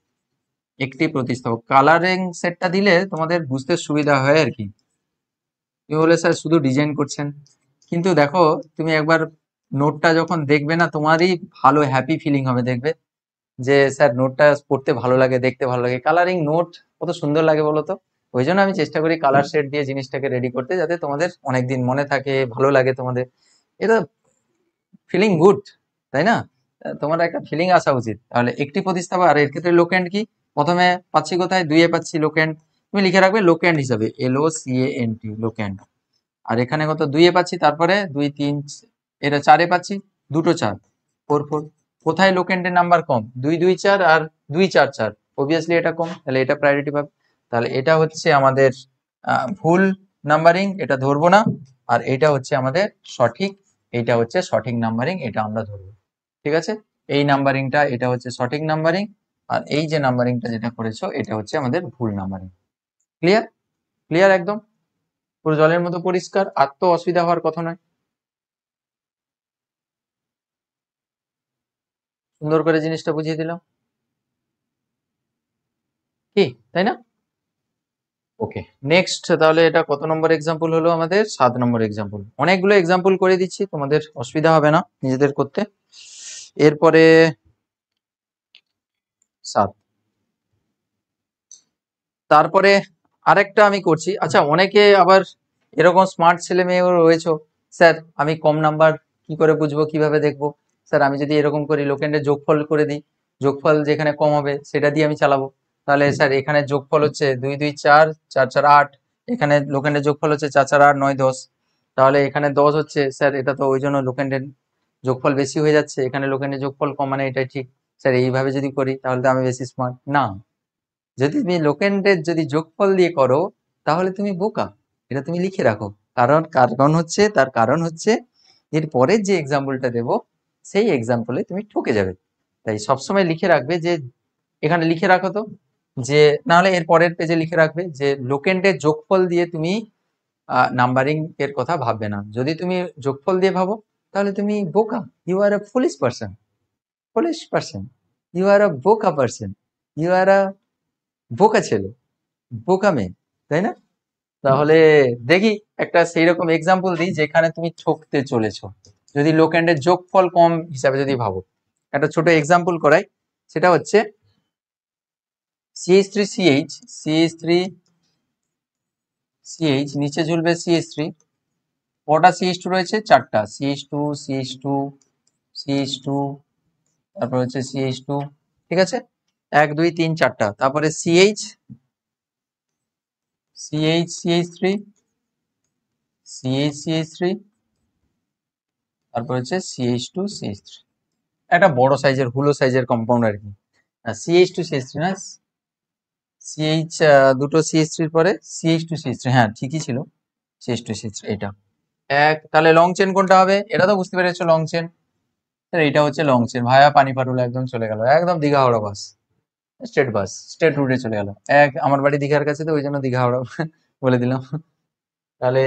একটি প্রতিস্থাপক। কালারিং সেটটা দিলে তোমাদের বুঝতে সুবিধা হয় আর কি। তুমি বলে স্যার শুধু ডিজাইন করছেন, কিন্তু দেখো তুমি একবার নোটটা যখন দেখবে না, তোমারই ভালো হ্যাপি ফিলিং হবে, দেখবে যে স্যার নোটটা পড়তে ভালো লাগে, দেখতে ভালো লাগে। কালারিং নোট কত সুন্দর লাগে বলো তো। ওই জন্য আমি চেষ্টা করি কালার শেড দিয়ে জিনিসটাকে রেডি করতে, যাতে তোমাদের অনেকদিন মনে থাকে, ভালো লাগে তোমাদের। এটা ফিলিং গুড, তাই না? তোমার একটা ফিলিং আসা উচিত। তাহলে একটি প্রতিস্থাপক, আর এর ক্ষেত্রে লোকেন্ড কি? প্রথমে পাচ্ছি কোথায়? দুইয়ে পাচ্ছি লোকেন্ড, তুমি লিখে রাখবে লোকেন্ড হিসাবে, LOCANT, লোকেন্ড। আর এখানে কত? দুইয়ে পাচ্ছি, তারপরে 2 3, এটা 4-এ পাচ্ছি, দুটো 4, 4 4। কোথায় লোকেন্ডের নাম্বার কম? 2 2 4 আর 2 4 4, অবভিয়াসলি এটা কম, তাহলে এটা প্রায়োরিটি পাবে। তাহলে এটা হচ্ছে আমাদের ভুল নাম্বারিং, এটা ধরবো না। আর এটা হচ্ছে আমাদের সঠিক, এটা হচ্ছে সঠিক নাম্বারিং, এটা আমরা ধরবো। ঠিক আছে, এই নাম্বারিংটা এটা হচ্ছে সঠিক নাম্বারিং, আর এই যে নাম্বারিংটা যেটা করেছো এটা হচ্ছে আমাদের ভুল নাম্বারিং। ক্লিয়ার? ক্লিয়ার একদম, পুরো জলের মতো পরিষ্কার, আর তো অসুবিধা হওয়ার কথা নয়। সুন্দর করে জিনিসটা বুঝিয়ে দিলাম কি, তাই না? ওকে, নেক্সট। তাহলে এটা কত নম্বর এক্সাম্পল হলো? আমাদের 7 নম্বর এক্সাম্পল। অনেকগুলো এক্সাম্পল করে দিচ্ছি, তোমাদের অসুবিধা হবে না নিজেদের করতে। এরপরে 7, তারপরে আরেকটা আমি করছি। আচ্ছা, অনেকে আবার এরকম স্মার্ট ছেলে মেয়েও রয়েছে, স্যার আমি কম নাম্বার কি করে বুঝবো, কিভাবে দেখবো? স্যার আমি যদি এরকম করি, লোকেন্ডের যোগফল করে দিই, যোগফল যেখানে কম হবে সেটা দিয়ে আমি চালাবো। তাহলে স্যার এখানে যোগফল হচ্ছে 2 2 4, 4 4 8, এখানে লোকেন্ডের যোগফল হচ্ছে 4 4 8 9 10, তাহলে এখানে 10 হচ্ছে। স্যার এটা তো ওই জন্য লোকেন্ডের যোগফল বেশি হয়ে যাচ্ছে, এখানে লোকেন্ডের যোগফল কম, মানে এটাই ঠিক। স্যার এইভাবে যদি করি তাহলে তো আমি বেশি স্মার্ট না। যদি তুমি লোকেন্ডের যদি যোগফল দিয়ে করো তাহলে তুমি বোকা, এটা তুমি লিখে রাখো। কারণ হচ্ছে, তার কারণ হচ্ছে এর পরের যে এক্সাম্পলটা দেব সেই এক্সাম্পলে তুমি ঠকে যাবে। তাই সবসময় লিখে রাখবে, যে এখানে লিখে রাখো তো, যে নাহলে এর পরের পেজে লিখে রাখবে যে লোকেন্ডের যোগফল দিয়ে তুমি নাম্বারিং এর কথা ভাববে না। যদি তুমি যোগফল দিয়ে ভাবো তাহলে তুমি বোকা, you are a foolish person, foolish person, you are a বোকা পারসন, ইউ আর আ বোকা ছেলে, বোকা মেয়ে, তাই না? তাহলে দেখি একটা সেই রকম এক্সাম্পল দিই যেখানে তুমি ঠকতে চলেছো, যদি লোকেন্ডের যোগফল কম হিসাবে যদি ভাবো। একটা ছোট এক্সাম্পল করাই, সেটা হচ্ছে CH3CH, CH3CH, নিচে ঝুলবে CH3, কটা CH2 রয়েছে? 4টা, CH2 CH2 CH2, তারপর হচ্ছে CH2, ঠিক আছে, 1 2 3 4টা, তারপরে CH CH CH3 CH CH3, তারপর হচ্ছে CH2 CH3, একটা বড় সাইজের হুলো সাইজের কম্পাউন্ড আর কি। CH2 CH3 না, CH দুটো CH3 পরে CH2 CH3, হ্যাঁ ঠিকই ছিল, CH2 CH3 এটা এক। তাহলে লং চেন কোনটা হবে? এটা তো বুঝতে পেরেছো, লং চেন। এটা হচ্ছে লং চেন, ভায়া পানি পাটুলা একদম চলে গেল, একদম দীঘা হাওড়া বাস, বাস, স্ট্রেট রুটে চলে গেল। আমার বাড়ি দীঘার কাছে, তো ওই জন্য দীঘা হাওড়া বলে দিলাম। তাহলে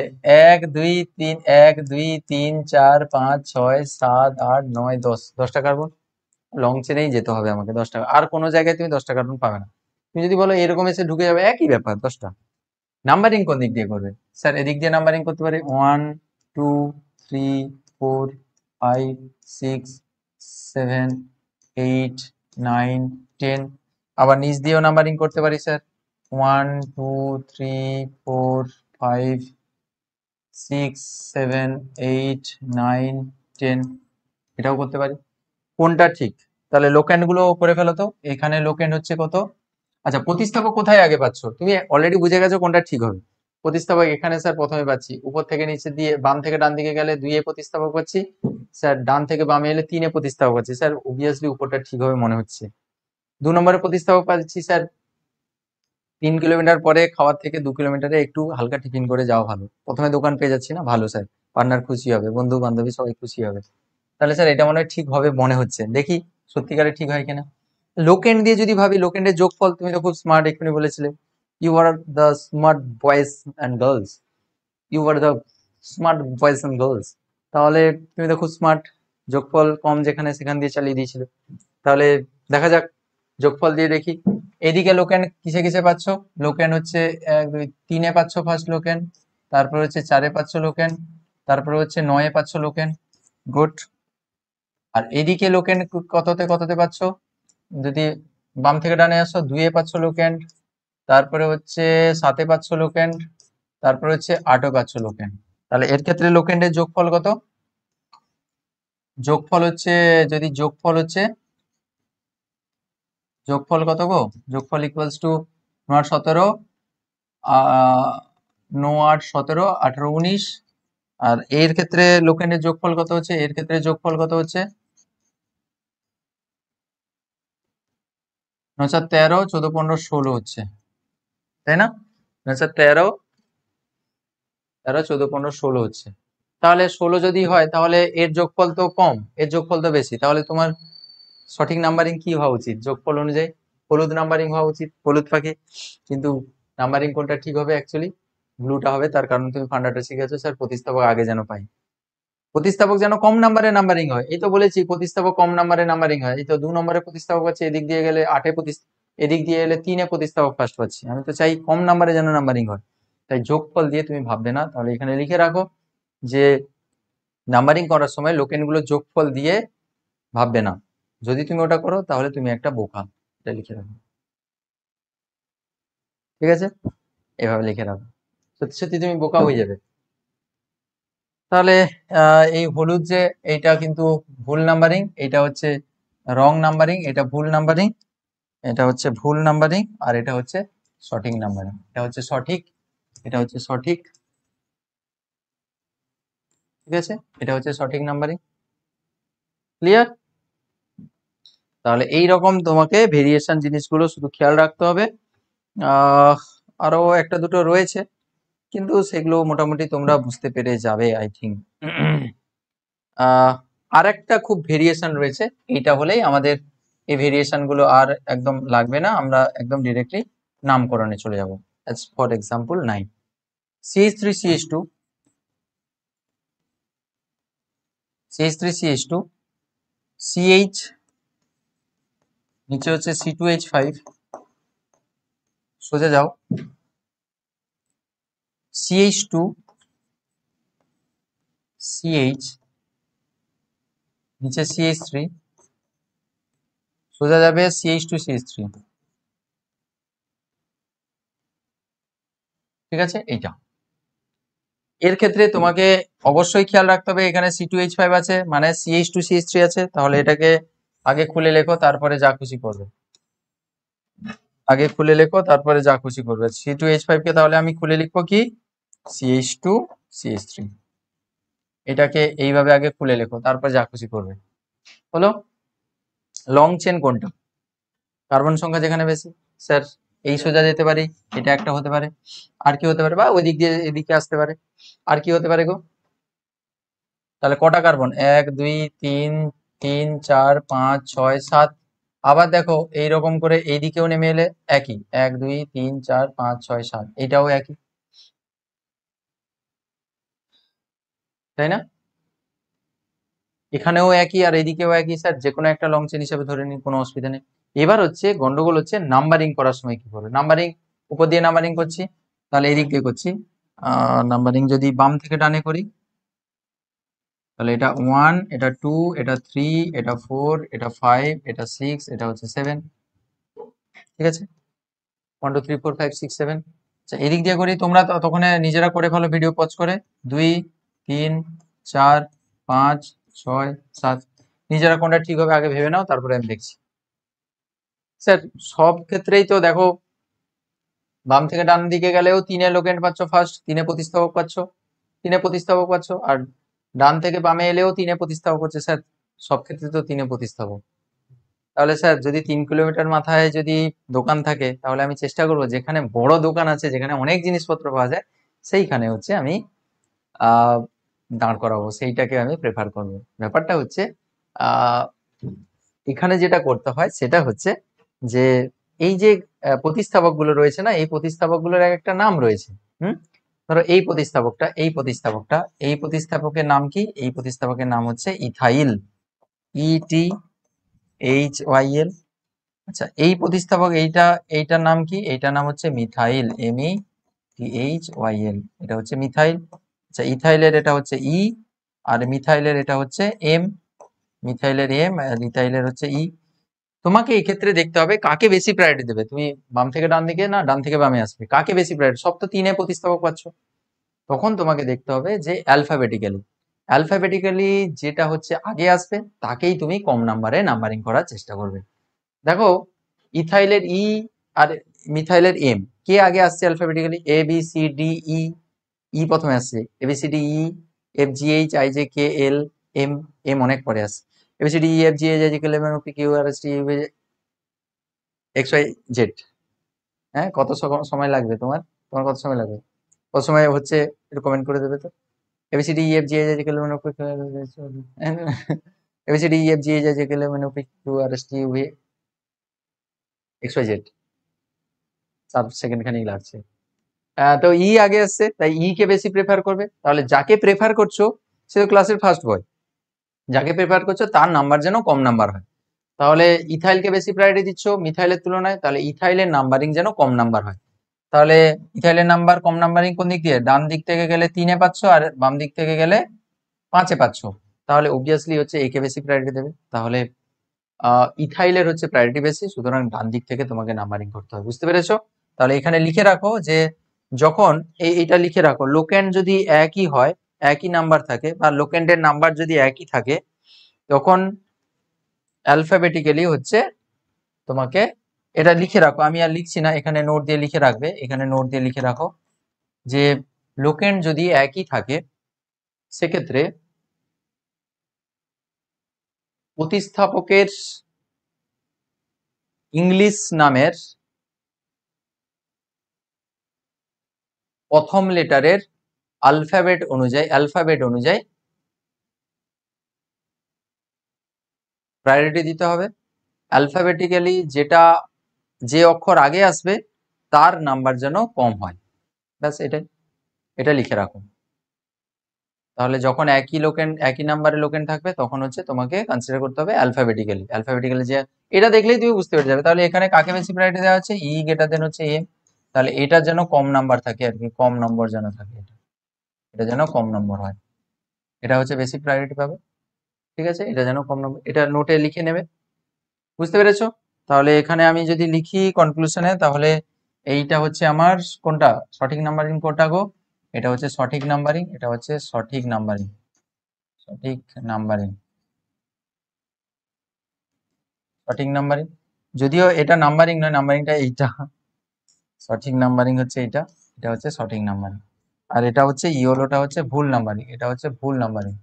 1 2 3, 1 2 3 4 5 6 7 8 9 10, 10টা কার্বন। লং চেনেই যেতে হবে আমাকে 10টা, আর কোনো জায়গায় তুমি 10টা কার্বন পাবে না। তুমি যদি বলো এরকম এসে ঢুকে যাবে, একই ব্যাপার 10টা। নাম্বারিং কোন দিক দিয়ে করবে? স্যার এদিক দিয়ে নাম্বারিং করতে পারি, 1 2 3 4 5 6 7 8 9 10। আবার নিচ দিয়েও নাম্বারিং করতে পারি স্যার, 1 2 3 4 5 6 7 8 9 10, এটাও করতে পারি। কোনটা ঠিক? তাহলে লোকেন্ড গুলো করে ফেলো তো। এখানে লোকেন্ড হচ্ছে কত? আচ্ছা, প্রতিস্থাপক কোথায় আগে পাচ্ছ? তুমি অলরেডি বুঝে গেছো কোনটা ঠিক হবে। প্রতিস্থাপক এখানে স্যার প্রথমে পাচ্ছি, উপর থেকে নিচে দিয়ে বাম থেকে ডান দিকে গেলে 2 এ প্রতিস্থাপক পাচ্ছি, স্যার ডান থেকে বামে এলে 3 এ প্রতিস্থাপক পাচ্ছি। স্যার অবভিয়াসলি উপরটা ঠিক হবে মনে হচ্ছে, 2 নম্বরে প্রতিস্থাপক পাচ্ছি স্যার 3 কিলোমিটার পরে খাওয়ার থেকে 2 কিলোমিটারে একটু হালকা টিফিন করে যাওয়া ভালো। প্রথমে দোকান পেয়ে যাচ্ছি না, ভালো স্যার। পার্টনার খুশি হবে, বন্ধু বান্ধবী সবাই খুশি হবে। তাহলে স্যার এটা মনে হয় ঠিক হবে মনে হচ্ছে, দেখি সত্যিকারে ঠিক হয় কিনা। লোকেন্ড দিয়ে যদি ভাবি, লোকেন্ডের যোগফল, তুমি তো খুব স্মার্ট, এক্ষুনি বলেছিলে you are the smart boys and girls, you are the smart boys and girls. তাহলে তুমি তো খুব স্মার্ট, যোগফল কম যেখানে সেখান দিয়ে চালিয়ে দিয়েছিলে। তাহলে দেখা যাক, যোগফল দিয়ে দেখি। এদিকে লোকেন কিসে কিসে পাচ্ছ? লোকেন হচ্ছে 1 2 3-এ পাচ্ছ ফার্স্ট লোকেন, তারপর হচ্ছে 4-এ পাচ্ছ লোকেন, তারপর হচ্ছে 9-এ পাচ্ছ লোকেন। গুড। আর এদিকে লোকেন কততে কততে পাচ্ছ? যদি বাম থেকে ডানে আসো, 2-এ পাচ্ছ লোকেন, তারপরে হচ্ছে 7-এ পাচ্ছ লোকেন, তারপরে হচ্ছে 8-এ পাচ্ছ লোকেন। তাহলে এর ক্ষেত্রে লোকেন্ডের যোগফল কত? যোগফল হচ্ছে, যদি যোগফল কত গো? যোগফল ইকুয়ালস টু 9 17, 9 8 17, 18 19। আর এর ক্ষেত্রে লোকেন্ডের যোগফল কত হচ্ছে? এর ক্ষেত্রে যোগফল কত হচ্ছে? 9 4 13, 14 15 16 হচ্ছে, তাই না? 9 4 13, 14 15 16 হচ্ছে। তাহলে 16 যদি হয়, তাহলে এর যোগফল তো কম, এর যোগফল তো বেশি। তাহলে তোমার সঠিক নাম্বারিং কি হওয়া উচিত? যোগফল অনুযায়ী হলুদ নাম্বারিং হওয়া উচিত, হলুদ পাখি। কিন্তু নাম্বারিং কোনটা ঠিক হবে? অ্যাকচুয়ালি ব্লুটা হবে, তার কারণ তুমি ফান্ডাটা শিখেছো স্যার, প্রতিস্থাপক আগে যেন পাই, প্রতিস্থাপক যেন কম নাম্বারে নাম্বারিং হয়। এই তো বলেছি প্রতিস্থাপক কম নাম্বারে নাম্বারিং হয়। এই তো 2 নম্বরে প্রতিস্থাপক পাচ্ছি, এদিক দিয়ে গেলে 8-এ এদিক দিয়ে এলে 3-এ প্রতিস্থাপক ফার্স্ট পাচ্ছি। আমি তো চাই কম নাম্বারে যেন নাম্বারিং হয়। তাই যোগফল দিয়ে তুমি ভাববে না। তাহলে এখানে লিখে রাখো যে নাম্বারিং করার সময় লোকেনগুলো যোগফল দিয়ে ভাববে না। যদি তুমি ওটা করো তাহলে তুমি একটা বোকা। এটা লিখে রাখো, ঠিক আছে? এভাবে লিখে রাখো, সত্যি সত্যি তুমি বোকা হয়ে যাবে। তাহলে এই হলুদ যে, এইটা কিন্তু ভুল নাম্বারিং, এটা হচ্ছে রং নাম্বারিং, এটা ভুল নাম্বারিং, এটা হচ্ছে ভুল নাম্বারিং, আর এটা হচ্ছে সঠিক নাম্বারিং। এটা হচ্ছে সঠিক, এটা হচ্ছে সঠিক, ঠিক আছে? এটা হচ্ছে সঠিক নাম্বারিং। ক্লিয়ার? তাহলে এই রকম তোমাকে ভেরিয়েশন জিনিসগুলো শুধু খেয়াল রাখতে হবে। আরো একটা দুটো রয়েছে, কিন্তু সেগুলো মোটামুটি তোমরা বুঝতে পেরে যাবে আই থিঙ্ক। আর একটা খুব ভেরিয়েশন রয়েছে, এইটা হলেই আমাদের এই ভেরিয়েশন গুলো আর একদম লাগবে না, আমরা একদম ডিরেক্টলি নামকরণে চলে যাব। For example 9 CH3 CH2, CH3 CH2, CH, নিচে হচ্ছে C2H5, সোজা যাও, CH2 CH, নিচে CH3, সোজা যাবে CH2 CH3, ঠিক আছে? এইটা এর ক্ষেত্রে তোমাকে অবশ্যই খেয়াল রাখতে হবে, এখানে C2H5 আছে মানে CH2 CH3 আছে। তাহলে এটাকে আগে খুলে লেখো, তারপরে যা খুশি করবে। আগে খুলে লেখো, তারপরে যা খুশি করবে। C2H5 কে তাহলে আমি খুলে লিখবো কি? CH2 CH3। এটাকে এইভাবে আগে খুলে লেখো, তারপর যা খুশি করবে। হলো? লং চেন কোনটা? কার্বন সংখ্যা যেখানে বেশি। স্যার এই সোজা যেতে পারি, এটা একটা হতে পারে। আর কি হতে পারে? বা ওই দিক দিয়ে এদিকে আসতে পারে। আর কি হতে পারে গো? তাহলে কটা কার্বন? 1 2 3 3 4 5 6 7। আবার দেখো এইরকম করে এইদিকেও নেমে এলে একই, 1 2 3 4 5 6 7, এটাও একই, তাই না? এখানেও একই আর এইদিকেও একই। স্যার যে কোনো একটা লং চেন হিসেবে ধরে নিন, কোনো অসুবিধা নেই। এবার হচ্ছে গন্ডগোল হচ্ছে নাম্বারিং করার সময় কি করবে। নাম্বারিং উপর দিয়ে নাম্বারিং করছি, তাহলে এদিক দিয়ে করছি। নাম্বারিং যদি বাম থেকে ডানে করি, তাহলে এটা 1, এটা 2, এটা 3, এটা 4, এটা 5, এটা 6, এটা হচ্ছে 7, ঠিক আছে? 1 2 3 4 5 6 7। আচ্ছা এদিক দিয়ে করি, তোমরা তখন নিজেরা করে ফেলো ভিডিও পজ করে। 2 3 4 5 6 7, নিজেরা কোনটা ঠিক হবে আগে ভেবে নাও, তারপরে আমি দেখছি। স্যার সব ক্ষেত্রেই তো দেখো, বাম থেকে ডান দিকে গেলেও 3-এ লোকেন্ড পাচ্ছ ফার্স্ট, 3-এ প্রতিস্থাপক পাচ্ছ, 3-এ প্রতিস্থাপক পাচ্ছ। আর ডান থেকে বামে এলেও 3-এ প্রতিস্থাপক হচ্ছে। স্যার সব ক্ষেত্রে তো 3-এ প্রতিস্থাপক। তাহলে স্যার যদি 3 কিলোমিটার মাথায় যদি দোকান থাকে তাহলে আমি চেষ্টা করবো যেখানে বড় দোকান আছে, যেখানে অনেক জিনিসপত্র পাওয়া যায়, সেইখানে হচ্ছে আমি আহ দাঁড় করাবো, সেইটাকে আমি প্রেফার করব। ব্যাপারটা হচ্ছে আহ এখানে যেটা করতে হয় সেটা হচ্ছে যে এই যে প্রতিস্থাপক গুলো রয়েছে না, এই প্রতিস্থাপক গুলোর একটা নাম রয়েছে। হুম, ধরো এই প্রতিস্থাপকের নাম কি? এই প্রতিস্থাপকের নাম হচ্ছে ইথাইল, ETHYL। আচ্ছা, এই প্রতিস্থাপক এইটার নাম কি? এইটার নাম হচ্ছে মিথাইল, METHYL। এটা হচ্ছে মিথাইল। আচ্ছা, ইথাইলের এটা হচ্ছে ই, আর মিথাইলের এটা হচ্ছে এম। মিথাইলের এম আর ইথাইলের হচ্ছে ই। তোমাকে এই ক্ষেত্রে দেখতে হবে কাকে বেশি প্রায়োরিটি দেবে। তুমি বাম থেকে ডান দিকে না ডান থেকে বামে আসবে, কাকে বেশি প্রায়োরিটি? সব তো তিনে প্রতিস্থাপক পাচ্ছ। তখন তোমাকে দেখতে হবে যে অ্যালফাবেটিক্যালি যেটা হচ্ছে আগে আসবে তাকেই তুমি কম নাম্বারে নাম্বারিং করার চেষ্টা করবে। দেখো, ইথাইলের ই আর মিথাইলের এম, কে আগে আসছে অ্যালফাবেটিক্যালি? ABCDE। ই প্রথমে আসছে, ABCDE, FGHIJKL, এম। এম অনেক পরে আসছে। ABCDE FGHIJKL MNOPQRST XYZ। হ্যাঁ, কত সময় লাগবে তোমার? তোমার কত সময় লাগবে? কত সময় হচ্ছে একটু কমেন্ট করে দেবে তো। ABCDEFGHIJKL ABCDEFGHIJKL MNOPQRST XYZ। 4 second খানিক লাগছে। তো ই আগে আসছে, তাই ই কে বেশি প্রেফার করবে। তাহলে যাকে প্রেফার করছো সে তো ক্লাসের ফার্স্ট বয়, যাকে প্রেফার করছো তার নাম্বার যেন কম নাম্বার হয়। তাহলে ইথাইলকে বেশি প্রায়োরিটি দিচ্ছ মিথাইলের তুলনায়, তাহলে ইথাইলের নাম্বারিং যেন কম নাম্বার হয়। তাহলে ইথাইলের নাম্বার কম নাম্বারিং কোন দিক দিয়ে? ডান দিক থেকে গেলে 3-এ পাচ্ছ, আর বাম দিক থেকে গেলে 5-এ পাচ্ছ। তাহলে অবভিয়াসলি হচ্ছে একে বেশি প্রায়োরিটি দেবে। তাহলে ইথাইলের হচ্ছে প্রায়োরিটি বেশি, সুতরাং ডান দিক থেকে তোমাকে নাম্বারিং করতে হবে। বুঝতে পেরেছো? তাহলে এখানে লিখে রাখো যে যখন এইটা লিখে রাখো, লোকেন্ড যদি একই হয়, একই নাম্বার থাকে, বা লোকেন্ডের নাম্বার যদি একই থাকে, তখন অ্যালফাবেটিক্যালি হচ্ছে তোমাকে এটা লিখে রাখো। আমি আর লিখছি না, এখানে নোট দিয়ে লিখে রাখবে, এখানে নোট দিয়ে লিখে রাখো যে লোকেন্ড যদি একই থাকে সেক্ষেত্রে প্রতিস্থাপকের ইংলিশ নামের প্রথম লেটারের অ্যালফাবেট অনুযায়ী প্রায়োরিটি দিতে হবে। অ্যালফাবেটিক্যালি যে অক্ষর আগে আসবে তার নাম্বার যেন কম হয়। ব্যাস এটাই, এটা লিখে রাখো। তাহলে যখন একই নাম্বারের লোকেন্ড থাকবে তখন হচ্ছে তোমাকে কনসিডার করতে হবে অ্যালফাবেটিক্যালি যে এটা দেখলেই তুমি বুঝতে পেরে যাবে। তাহলে এখানে কাকে বেশি প্রায়োরিটি দেওয়া হচ্ছে? ই গ্রেটার দেন হচ্ছে এম। তাহলে এটা যেন কম নাম্বার থাকে আর কি, কম নম্বর যেন থাকে, এটা যেন কম নম্বর হয়, এটা হচ্ছে বেশি প্রায়োরিটি পাবে। ঠিক আছে, এটা যেন কম নম্বর, এটা নোটে লিখে নেবে। বুঝতে পেরেছো? তাহলে এখানে আমি যদি লিখি কনক্লুশনে, তাহলে এইটা হচ্ছে আমার কোনটা সঠিক নাম্বারিং কোনটা গো? এটা হচ্ছে সঠিক নাম্বারিং, এটা হচ্ছে সঠিক নাম্বারিং, সঠিক নাম্বারিং, সঠিক নাম্বারিং। যদিও এটা নাম্বারিং নয়, নাম্বারিংটা এইটা, সঠিক নাম্বারিং হচ্ছে এটা, এটা হচ্ছে সঠিক নাম্বারিং। আর এটা হচ্ছে ইয়োলোটা হচ্ছে ভুল নাম্বারিং, এটা হচ্ছে ভুল নাম্বারিং,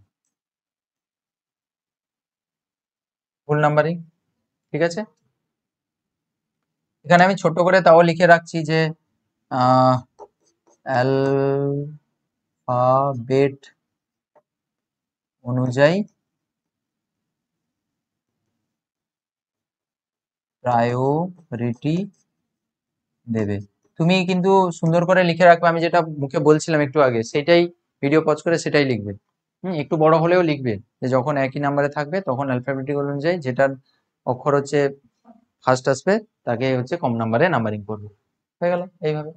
ভুল নাম্বারিং। ঠিক আছে, এখানে আমি ছোট করে তাও লিখে রাখছি যে অ্যালফাবেট অনুযায়ী প্রায়োরিটি দেবে। তুমি কিন্তু সুন্দর করে লিখে রাখবে, আমি যেটা মুখে বলছিলাম একটু আগে সেটাই ভিডিও পজ করে সেটাই লিখবে। একটু বড় হলেও লিখবে যে যখন একই নাম্বারে থাকবে তখন অ্যালফাবেটিক অনুযায়ী যেটার অক্ষর হচ্ছে ফার্স্ট আসবে তাকে হচ্ছে কম নাম্বারে নাম্বারিং করবে। হয়ে গেল এইভাবে।